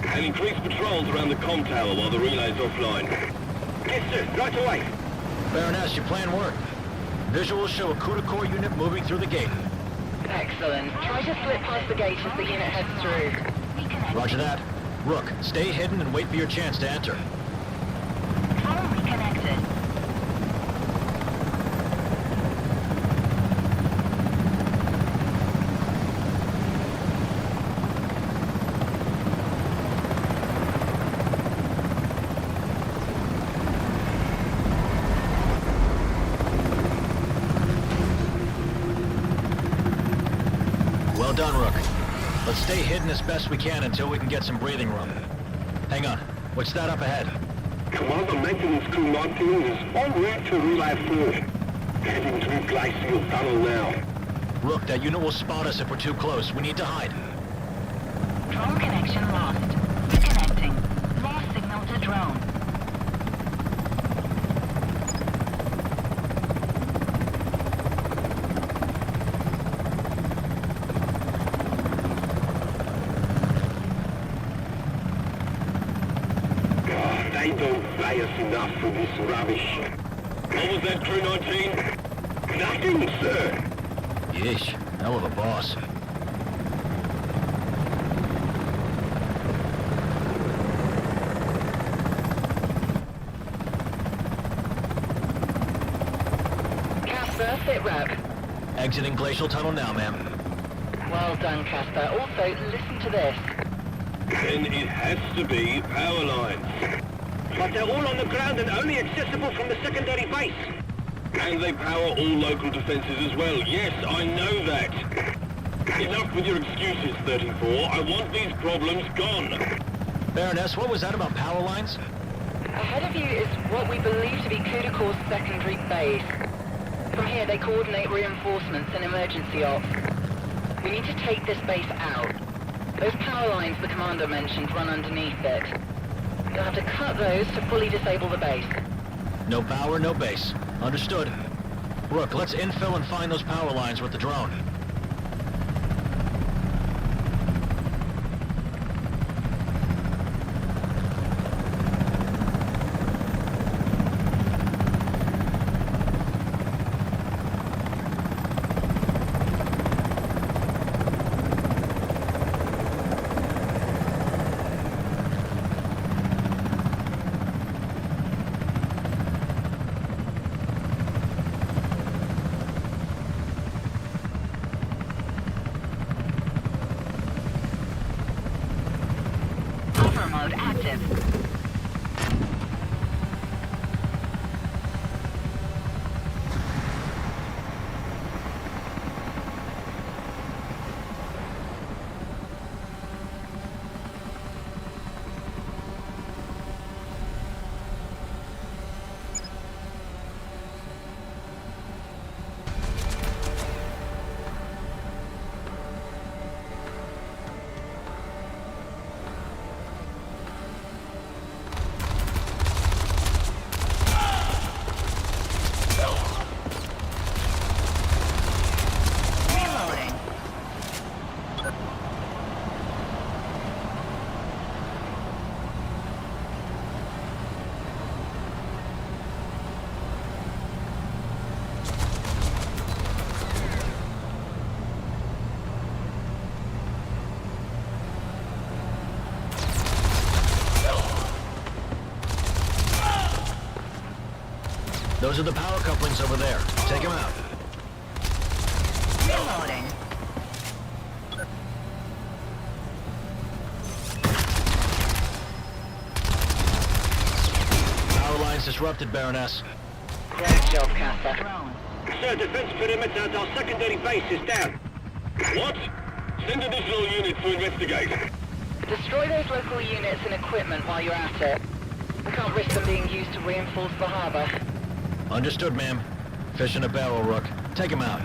And increase patrols around the comm tower while the relay's offline. Yes, sir. Right away. Baroness, your plan worked. Visuals show a CUDA core unit moving through the gate. Excellent. Try to slip past the gate as the unit heads through. Roger that. Rook, stay hidden and wait for your chance to enter. Phone reconnected. Well done, Rook. Let's stay hidden as best we can until we can get some breathing room. Hang on. What's that up ahead? Commander Maintenance Crew 19 is en route to relay 4. Heading through Glacial Tunnel now. Rook, that unit will spot us if we're too close. We need to hide. Drone connection lost. Reconnecting. Lost signal to drone. They don't pay us enough for this rubbish. What was that, Crew 19? Nothing, sir. Yeesh. Hell of a boss. Casper, sit rep. Exiting Glacial Tunnel now, ma'am. Well done, Casper. Also, listen to this. Then it has to be power lines. But they're all on the ground and only accessible from the secondary base. And they power all local defenses as well. Yes, I know that. Enough with your excuses, 34. I want these problems gone. Baroness, what was that about power lines? Ahead of you is what we believe to be CUDA Core's secondary base. From here, they coordinate reinforcements and emergency ops. We need to take this base out. Those power lines the commander mentioned run underneath it. You'll have to cut those to fully disable the base. No power, no base. Understood. Rook, let's infill and find those power lines with the drone. Mode active. Those are the power couplings over there. Take them out. Reloading. Power lines disrupted, Baroness. Great job, Casper. Sir, defense perimeter at our secondary base is down. What? Send additional units to investigate. Destroy those local units and equipment while you're at it. We can't risk them being used to reinforce the harbor. Understood, ma'am. Fish in a barrel, Rook. Take him out.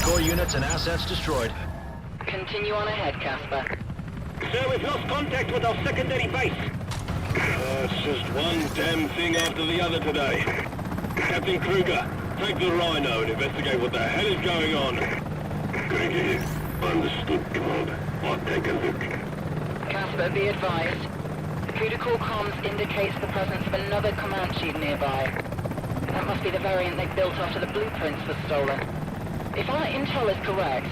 Core units and assets destroyed. Continue on ahead, Casper. Sir, we've lost contact with our secondary base. It's just one damn thing after the other today. Captain Kruger, take the Rhino and investigate what the hell is going on. Greggy, understood, Command. I'll take a look. Casper, be advised. Critical comms indicates the presence of another Comanche nearby. That must be the variant they built after the blueprints were stolen. If our intel is correct,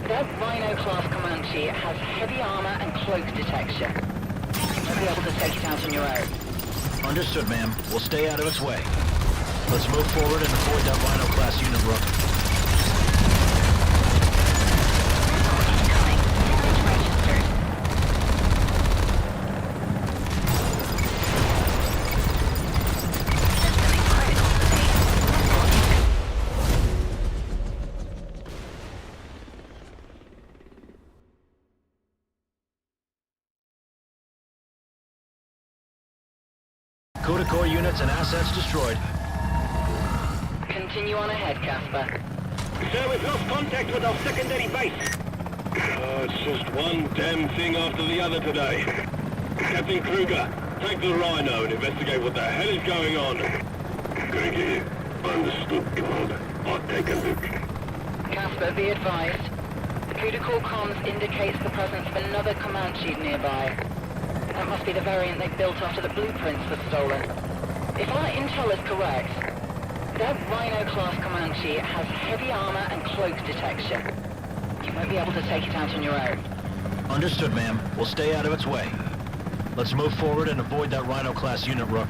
that Rhino-class Comanche has heavy armor and cloak detection. You'll be able to take it out on your own. Understood, ma'am. We'll stay out of its way. Let's move forward and avoid that Rhino-class unit, Rook. CUDA core units and assets destroyed. Continue on ahead, Casper. Sir, we've lost contact with our secondary base. It's just one damn thing after the other today. Captain Kruger, take the Rhino and investigate what the hell is going on. Kruger, understood, Commander. I'll take a look. Casper, be advised. CUDA core comms indicates the presence of another Comanche nearby. That must be the variant they built after the blueprints were stolen. If our intel is correct, that Rhino-class Comanche has heavy armor and cloak detection. You won't be able to take it out on your own. Understood, ma'am. We'll stay out of its way. Let's move forward and avoid that Rhino-class unit, Rook.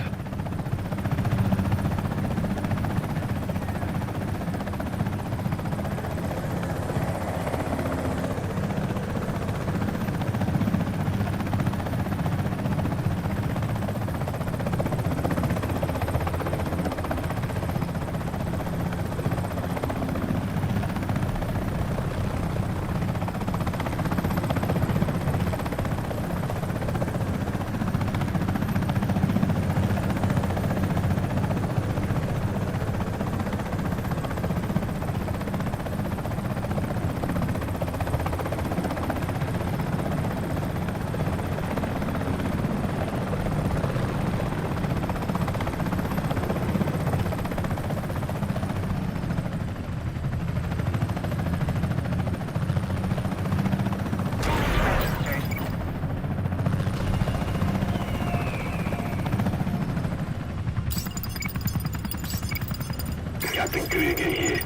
Captain Krieger here.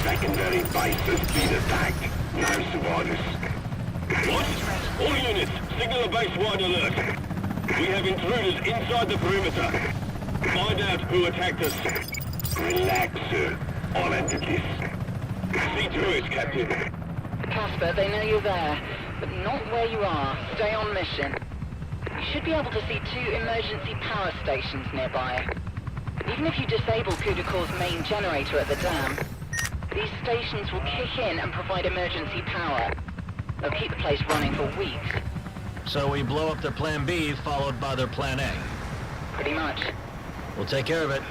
Secondary base has been attacked. No survivors. What? All units, signal a base-wide alert. We have intruders inside the perimeter. Find out who attacked us. Relax, sir. I'll handle this. See to it, Captain. Casper, they know you're there, but not where you are. Stay on mission. You should be able to see 2 emergency power stations nearby. Even if you disable CUDA core's main generator at the dam, these stations will kick in and provide emergency power. They'll keep the place running for weeks. So we blow up their Plan B, followed by their Plan A. Pretty much. We'll take care of it.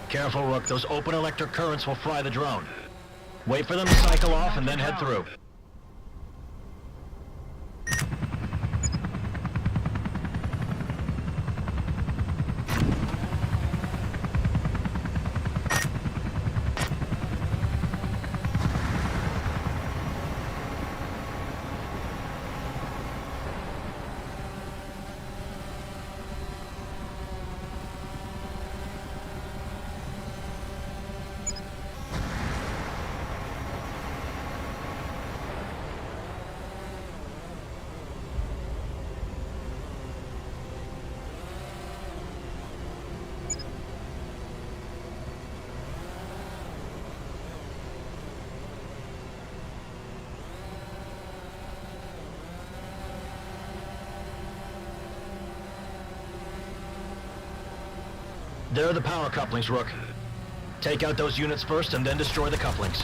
Careful, Rook. Those open electric currents will fry the drone. Wait for them to cycle off and then head through. There are the power couplings, Rook. Take out those units first and then destroy the couplings.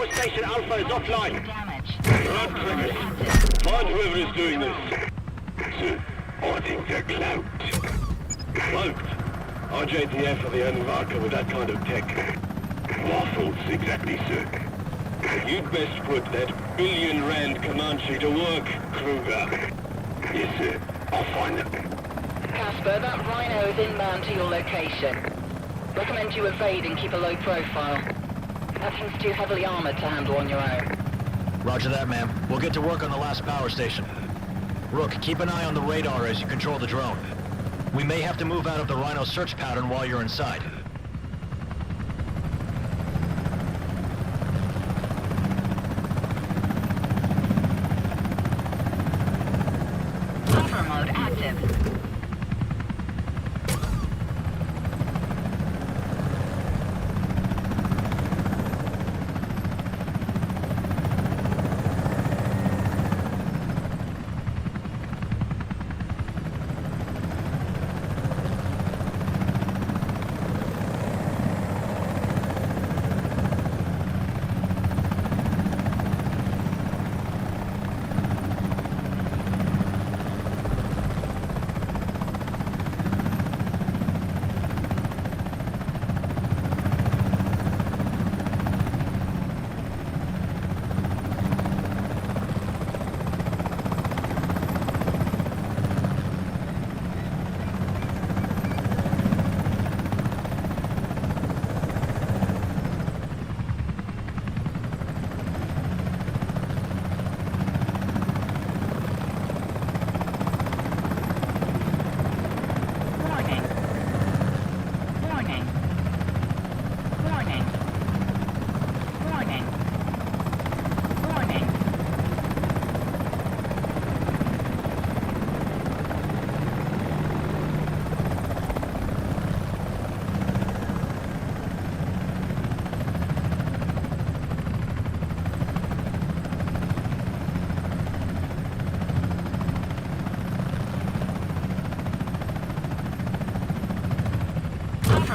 Power station Alpha is offline. Damage. Right, Travis. Find whoever is doing this. Sir, I think they're cloaked. Cloaked? RJTF are the only marker with that kind of tech. My thoughts exactly, sir. You'd best put that $1 billion Comanche to work, Kruger. Yes, sir. I'll find them. Casper, that Rhino is inbound to your location. Recommend you evade and keep a low profile. That thing's too heavily armored to handle on your own. Roger that, ma'am. We'll get to work on the last power station. Rook, keep an eye on the radar as you control the drone. We may have to move out of the Rhino search pattern while you're inside. Buffer mode active.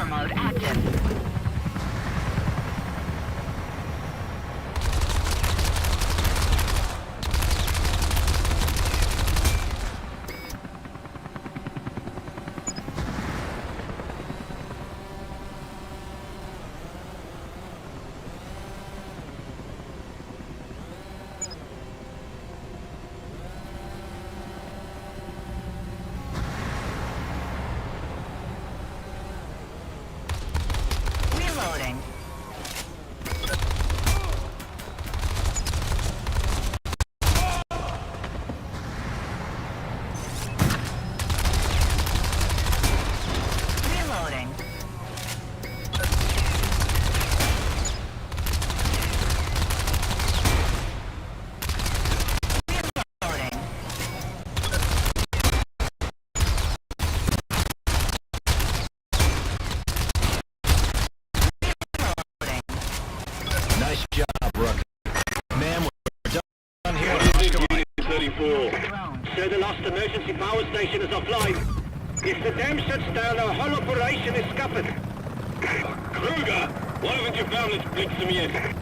Mode active. Reloading. Reloading. Reloading. Nice job, Rook. Ma'am, we're done here. Unit 34. Sir, the last emergency power station is offline. If the dam shuts down, our whole operation is scuppered. Kruger, why haven't you found this Blitzum yet?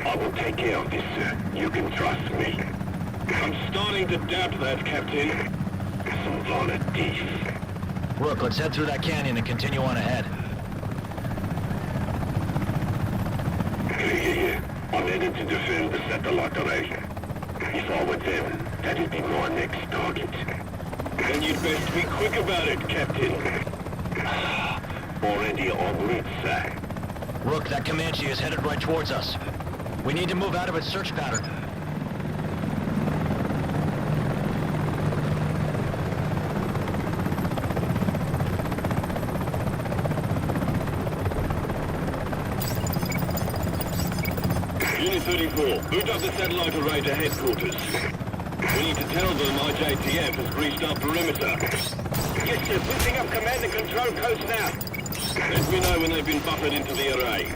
I will take care of this, sir. You can trust me. I'm starting to doubt that, Captain. Some thief. Rook, let's head through that canyon and continue on ahead. Yeah. I'm headed to defend the satellite array. If I were them, that'd be my next target. Then you'd best be quick about it, Captain. Already en route, sir. Rook, that Comanche is headed right towards us. We need to move out of its search pattern. Unit 34, boot up the satellite array to headquarters. We need to tell them IJTF has breached our perimeter. Yes, sir. Booting up command and control coast now. Let me know when they've been buffered into the array.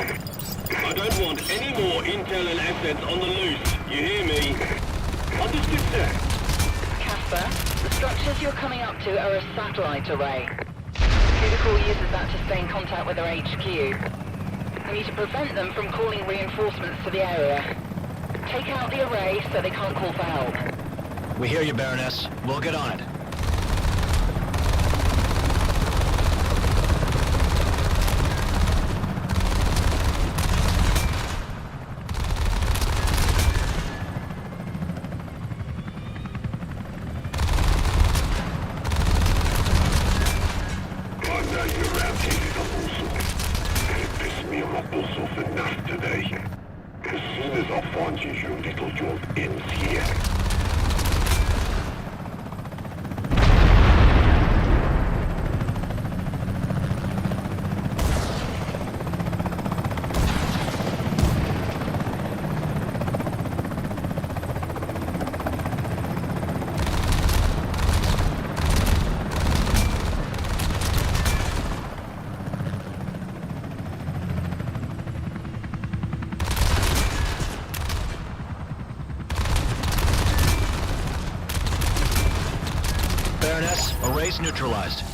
I don't want any more intel and assets on the loose. You hear me? Understood, sir. Casper, the structures you're coming up to are a satellite array. Aerocool uses that to stay in contact with their HQ. We need to prevent them from calling reinforcements to the area. Take out the array so they can't call for help. We hear you, Baroness. We'll get on it. Arrays neutralized.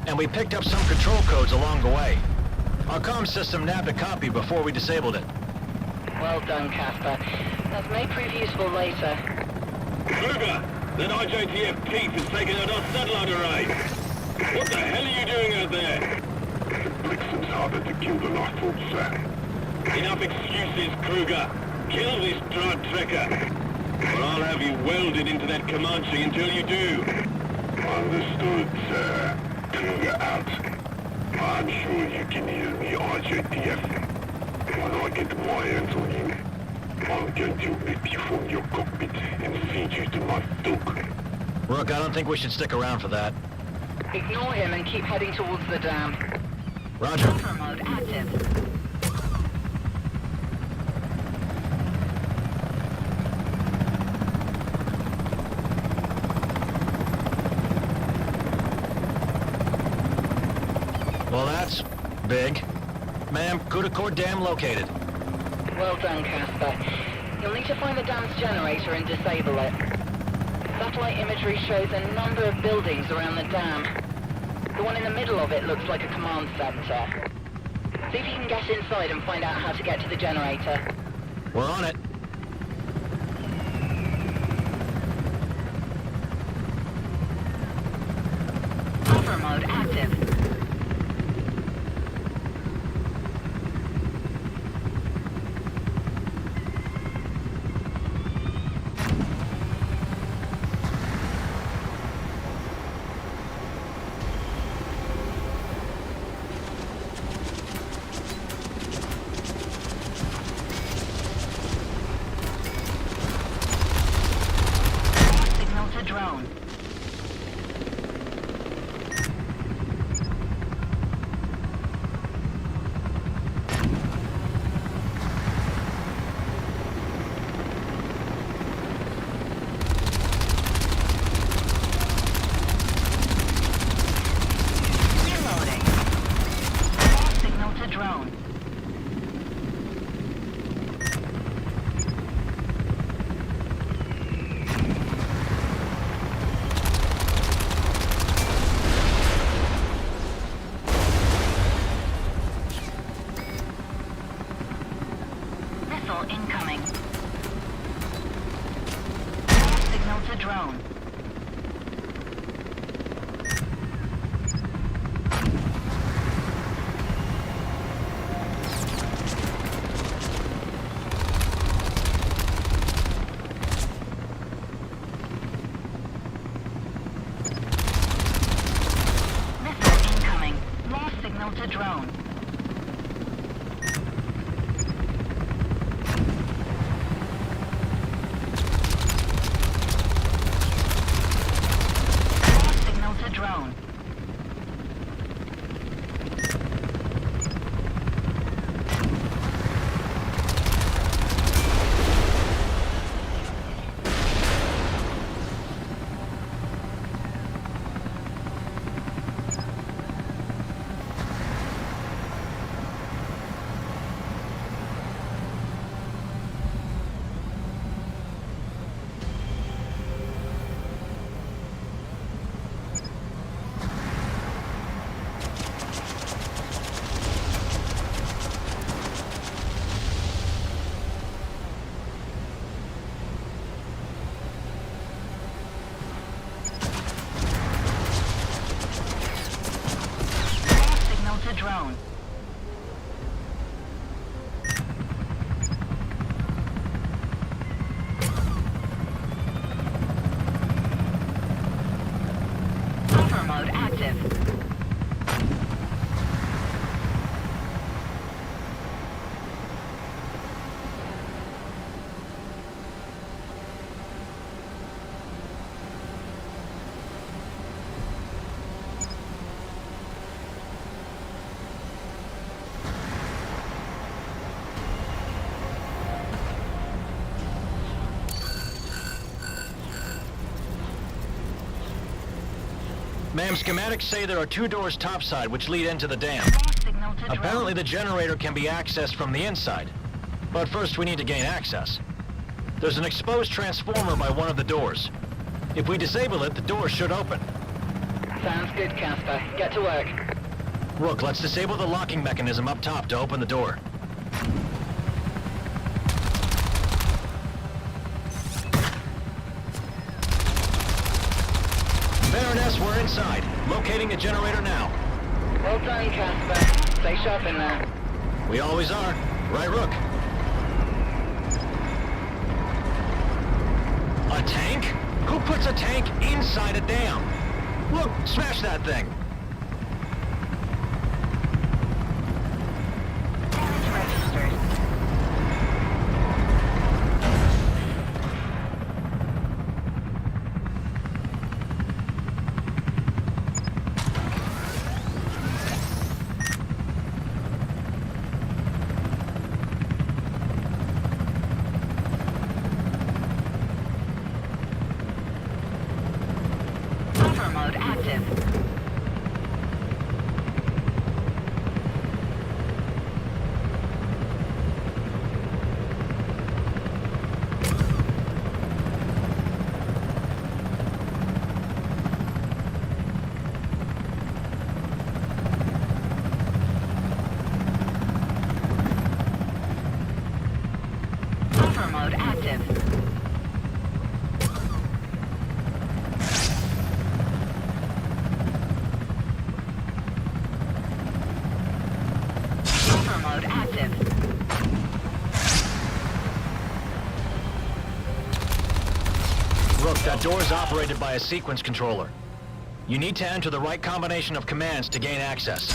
And we picked up some control codes along the way. Our comm system nabbed a copy before we disabled it. Well done, Casper. That may prove useful later. Kruger! That IJTF thief has taken out our satellite array! What the hell are you doing out there? Brixton's harder to kill than I thought, sir. Enough excuses, Kruger! Kill this drat trekker! Or I'll have you welded into that Comanche until you do! Understood, sir. Kruger out. I'm sure you can hear me, IJTF. When I get my hands on you, I'm going to rip you from your cockpit and feed you to my dog. Rook, I don't think we should stick around for that. Ignore him and keep heading towards the dam. Roger. Buffer mode active. Well, that's big. Ma'am, Kudakor Dam located. Well done, Casper. You'll need to find the dam's generator and disable it. Satellite imagery shows a number of buildings around the dam. The one in the middle of it looks like a command center. See if you can get inside and find out how to get to the generator. We're on it. Buffer mode active. Drone. Reloading. Signal to drone. Incoming. Signal to drone. Missile incoming. Lost signal to drone. Drone. drone. Hover mode active. Ma'am, schematics say there are 2 doors topside which lead into the dam. Signal to Apparently drone. the generator can be accessed from the inside. But first we need to gain access. There's an exposed transformer by one of the doors. If we disable it, the door should open. Sounds good, Casper. Get to work. Rook, let's disable the locking mechanism up top to open the door. Baroness, we're inside. Locating the generator now. Well done, Casper. Stay sharp in there. We always are. Right, Rook? A tank? Who puts a tank inside a dam? Look, smash that thing. Damage registered. Hover mode active. Hover mode active. Hover mode active. Rook, that door is operated by a sequence controller. You need to enter the right combination of commands to gain access.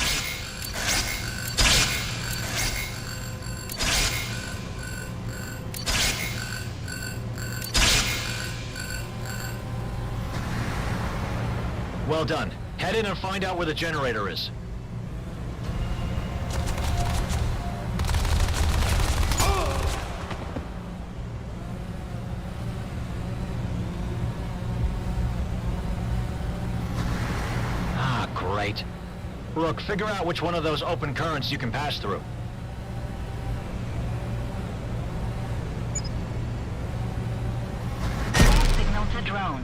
Well done. Head in and find out where the generator is. Ah, great. Rook, figure out which one of those open currents you can pass through. Signal to drone.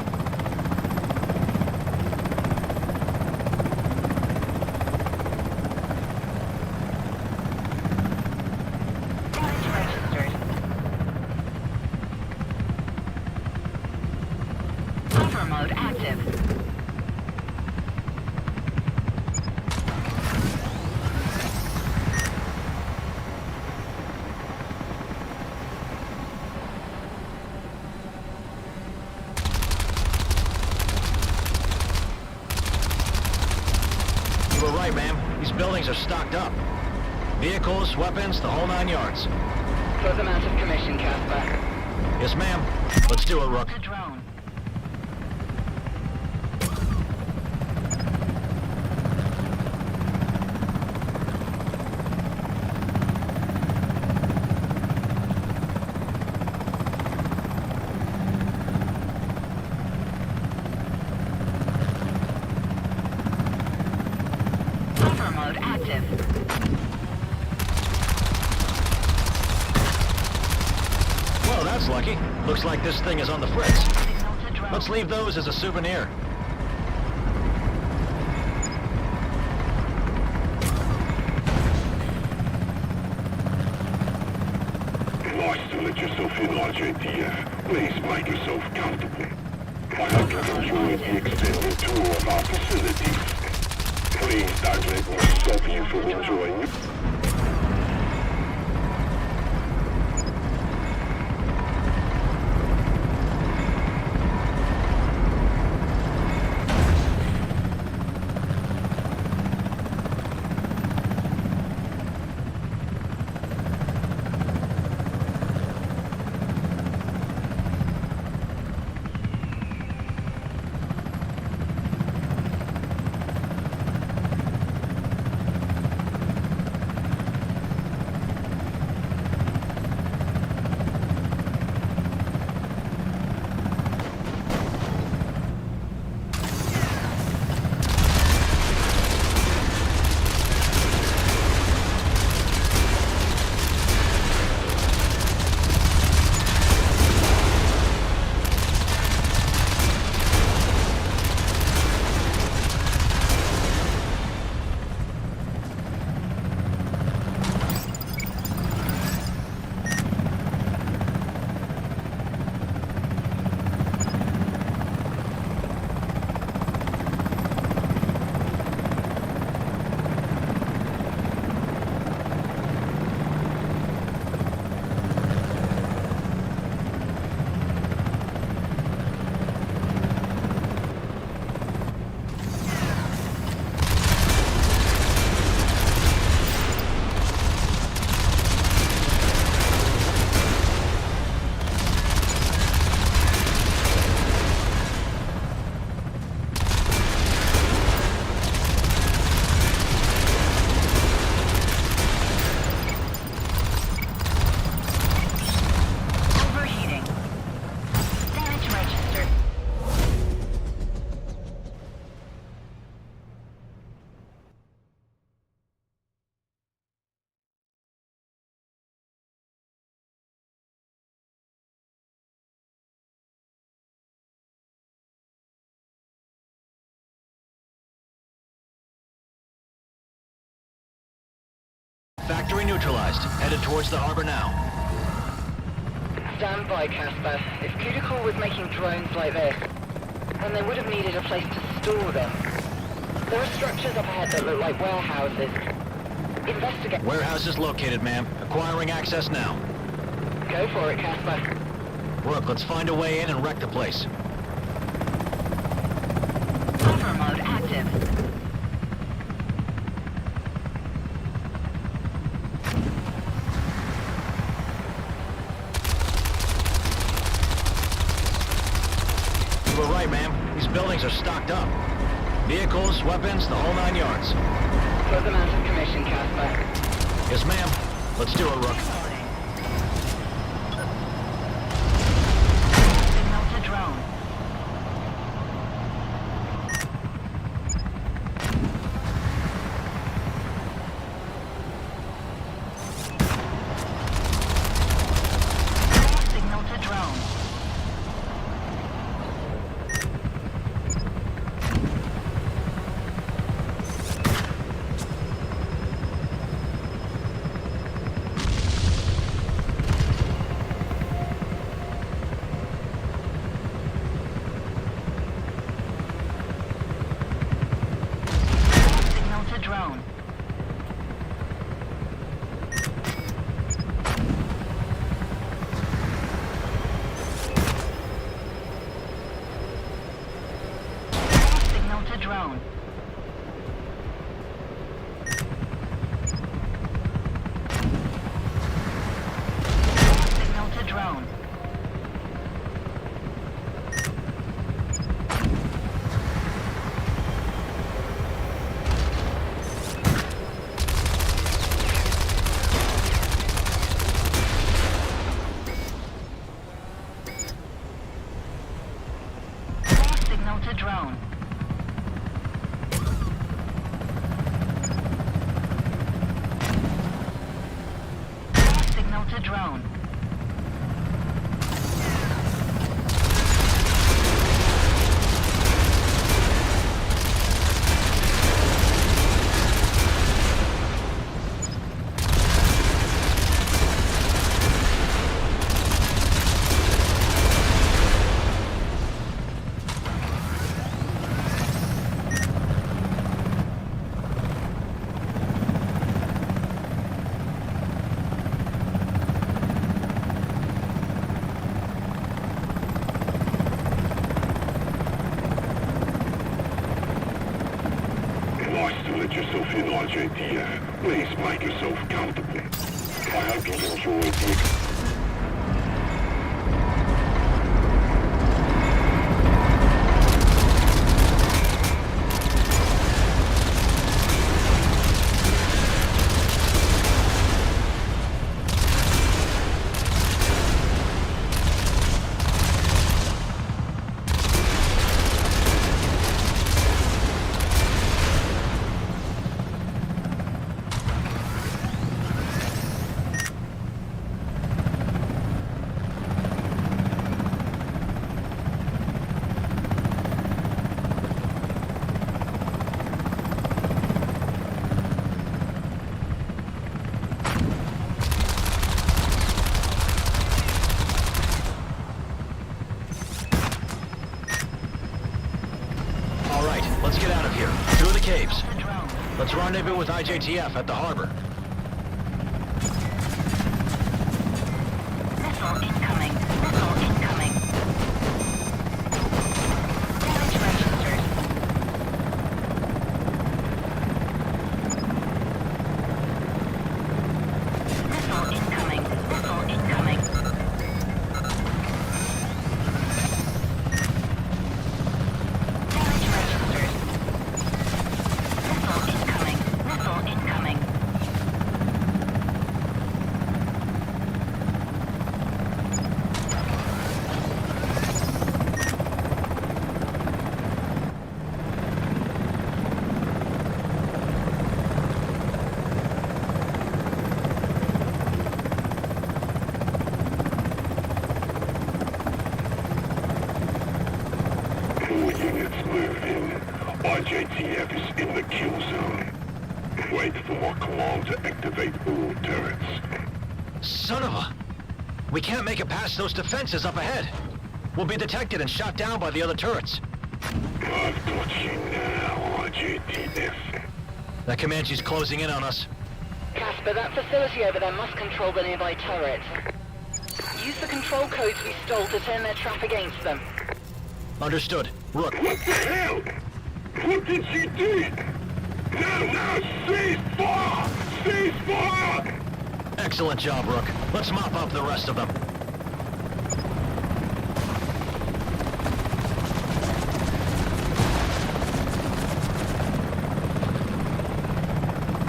buildings are stocked up. Vehicles, weapons, the whole 9 yards. Put them out of commission, Casper. Yes, ma'am. Let's do it, Rook. The drone. Hover mode active. Well, that's lucky. Looks like this thing is on the fritz. Signal to drone. Let's leave those as a souvenir. Nice to let yourself in, RJTF. Please make yourself comfortable. I hope you've enjoyed the extended tour of our facilities. Please don't let me stop you from enjoying it. Factory neutralized. Headed towards the harbor now. Stand by, Casper. If Cuticle was making drones like this, then they would have needed a place to store them. There are structures up ahead that look like warehouses. Investigate. Warehouse is located, ma'am. Acquiring access now. Go for it, Casper. Rook, let's find a way in and wreck the place. Hover mode active. You were right, ma'am. These buildings are stocked up. Vehicles, weapons, the whole 9 yards. Put them out of commission, Casper. Yes, ma'am. Let's do it, Rook. Signal to drone. Signal to drone. Signal to drone. Signal to drone. signal to drone. Let yourself in, RJTF. Please make yourself comfortable. I hope you enjoyed the... Let's get out of here. Through the caves. Let's rendezvous with IJTF at the harbor. Missile incoming. Missile incoming. Damage registered. Missile incoming. Missile incoming. Damage registered. Missile incoming. Missile incoming. All units move in. RJTF is in the kill zone. Wait for my command to activate all turrets. Son of a... We can't make it past those defenses up ahead. We'll be detected and shot down by the other turrets. I've got you now, RJTF. That Comanche's closing in on us. Casper, that facility over there must control the nearby turrets. Use the control codes we stole to turn their trap against them. Understood. Rook. What the hell? What did she do? Now, cease fire! Cease fire! Excellent job, Rook. Let's mop up the rest of them.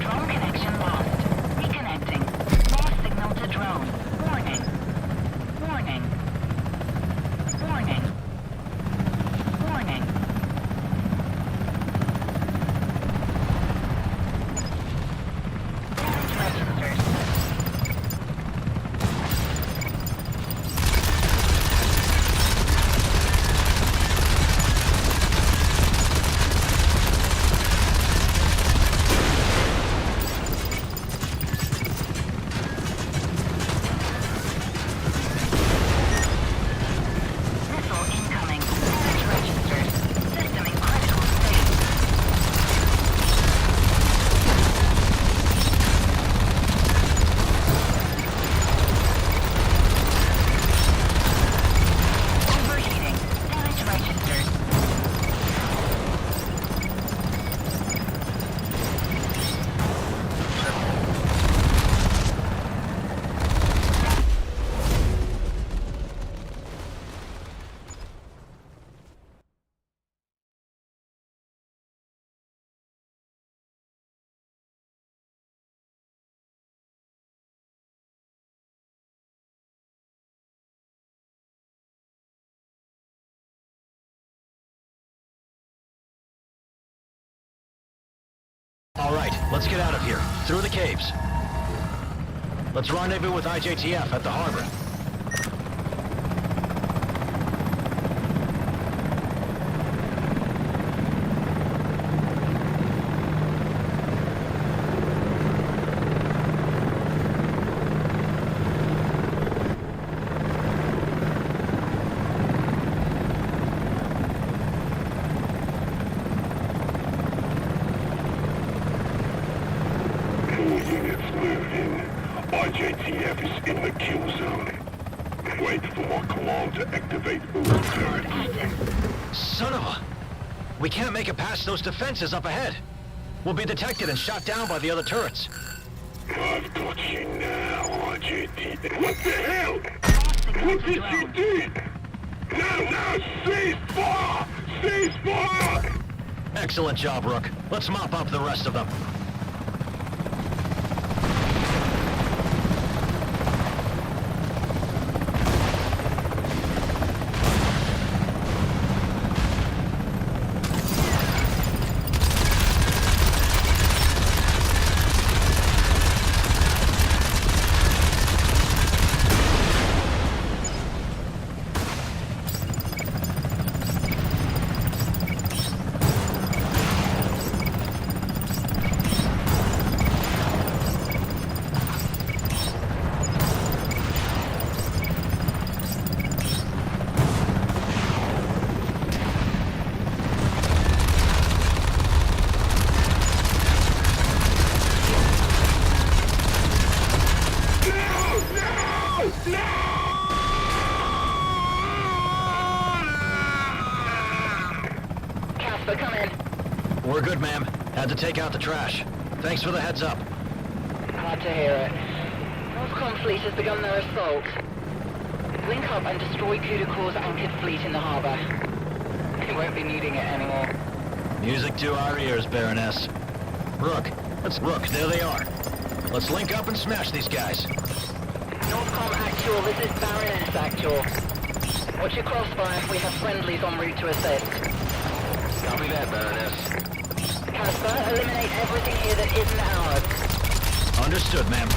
Drone connection lost. Reconnecting. Lost signal to drone. Warning. Warning. Warning. Warning. Damage registered. Missile incoming. Damage registered. System in critical state. Overheating. Damage registered. All right, let's get out of here. Through the caves. Let's rendezvous with IJTF at the harbor. RJTF is in the kill zone. Wait for Comanche to activate all turrets. Son of a... We can't make it past those defenses up ahead. We'll be detected and shot down by the other turrets. I've got you now, RJTF. What the hell? What did you do? Now, cease fire! Cease fire! Excellent job, Rook. Let's mop up the rest of them. We're good, ma'am. Had to take out the trash. Thanks for the heads up. Glad to hear it. Northcom fleet has begun their assault. Link up and destroy Kudakor's anchored fleet in the harbor. We won't be needing it anymore. Music to our ears, Baroness. Rook, there they are. Let's link up and smash these guys. Northcom Actual, this is Baroness Actual. Watch your crossfire, we have friendlies en route to assist. Copy that, Baroness. Casper, eliminate everything here that isn't ours. Understood, ma'am.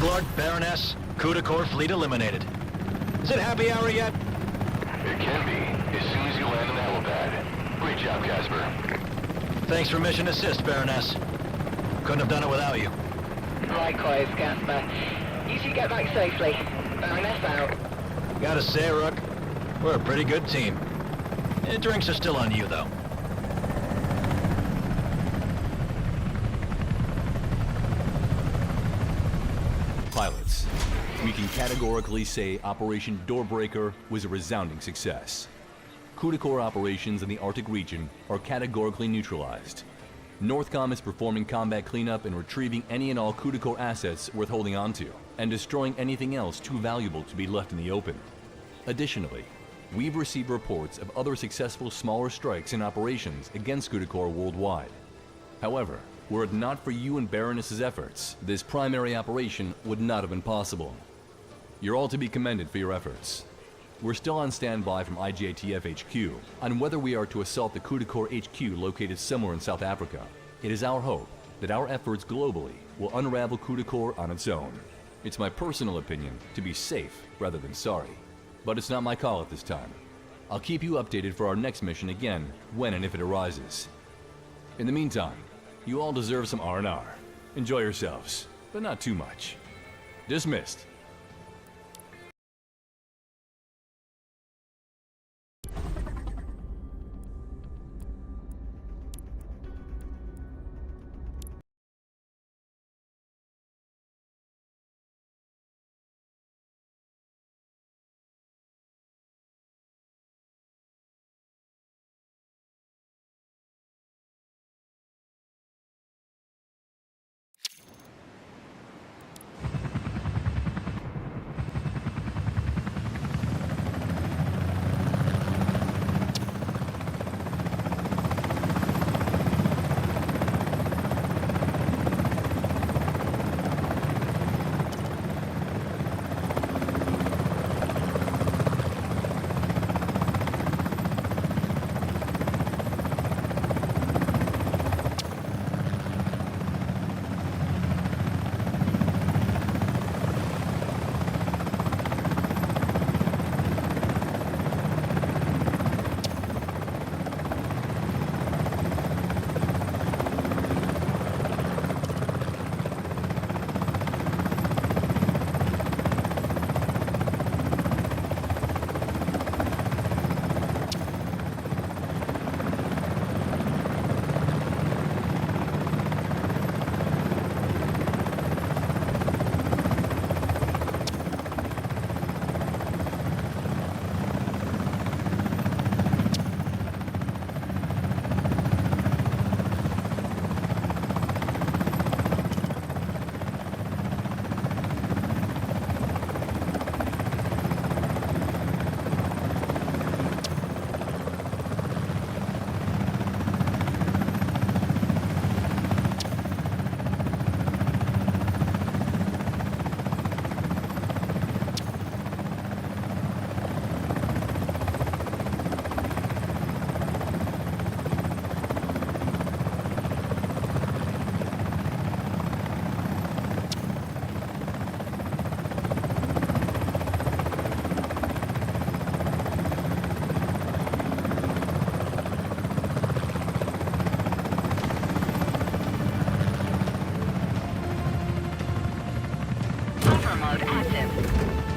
Lord, Baroness, Kudakor fleet eliminated. Is it happy hour yet? It can be, as soon as you land on the helipad. Great job, Casper. Thanks for mission assist, Baroness. Couldn't have done it without you. Likewise, Casper. You two get back safely. Baroness out. Gotta say, Rook, we're a pretty good team. Drinks are still on you, though. Pilots, we can categorically say Operation Doorbreaker was a resounding success. Kudakor operations in the Arctic region are categorically neutralized. Northcom is performing combat cleanup and retrieving any and all Kudakor assets worth holding onto, and destroying anything else too valuable to be left in the open. Additionally, we've received reports of other successful smaller strikes and operations against Kudakor worldwide. However, were it not for you and Baroness's efforts, this primary operation would not have been possible. You're all to be commended for your efforts. We're still on standby from IJTF HQ on whether we are to assault the coup de corps HQ located somewhere in South Africa. It is our hope that our efforts globally will unravel coup de corps on its own. It's my personal opinion to be safe rather than sorry, but it's not my call at this time. I'll keep you updated for our next mission again when and if it arises. In the meantime, you all deserve some R&R. Enjoy yourselves, but not too much. Dismissed. Mode active.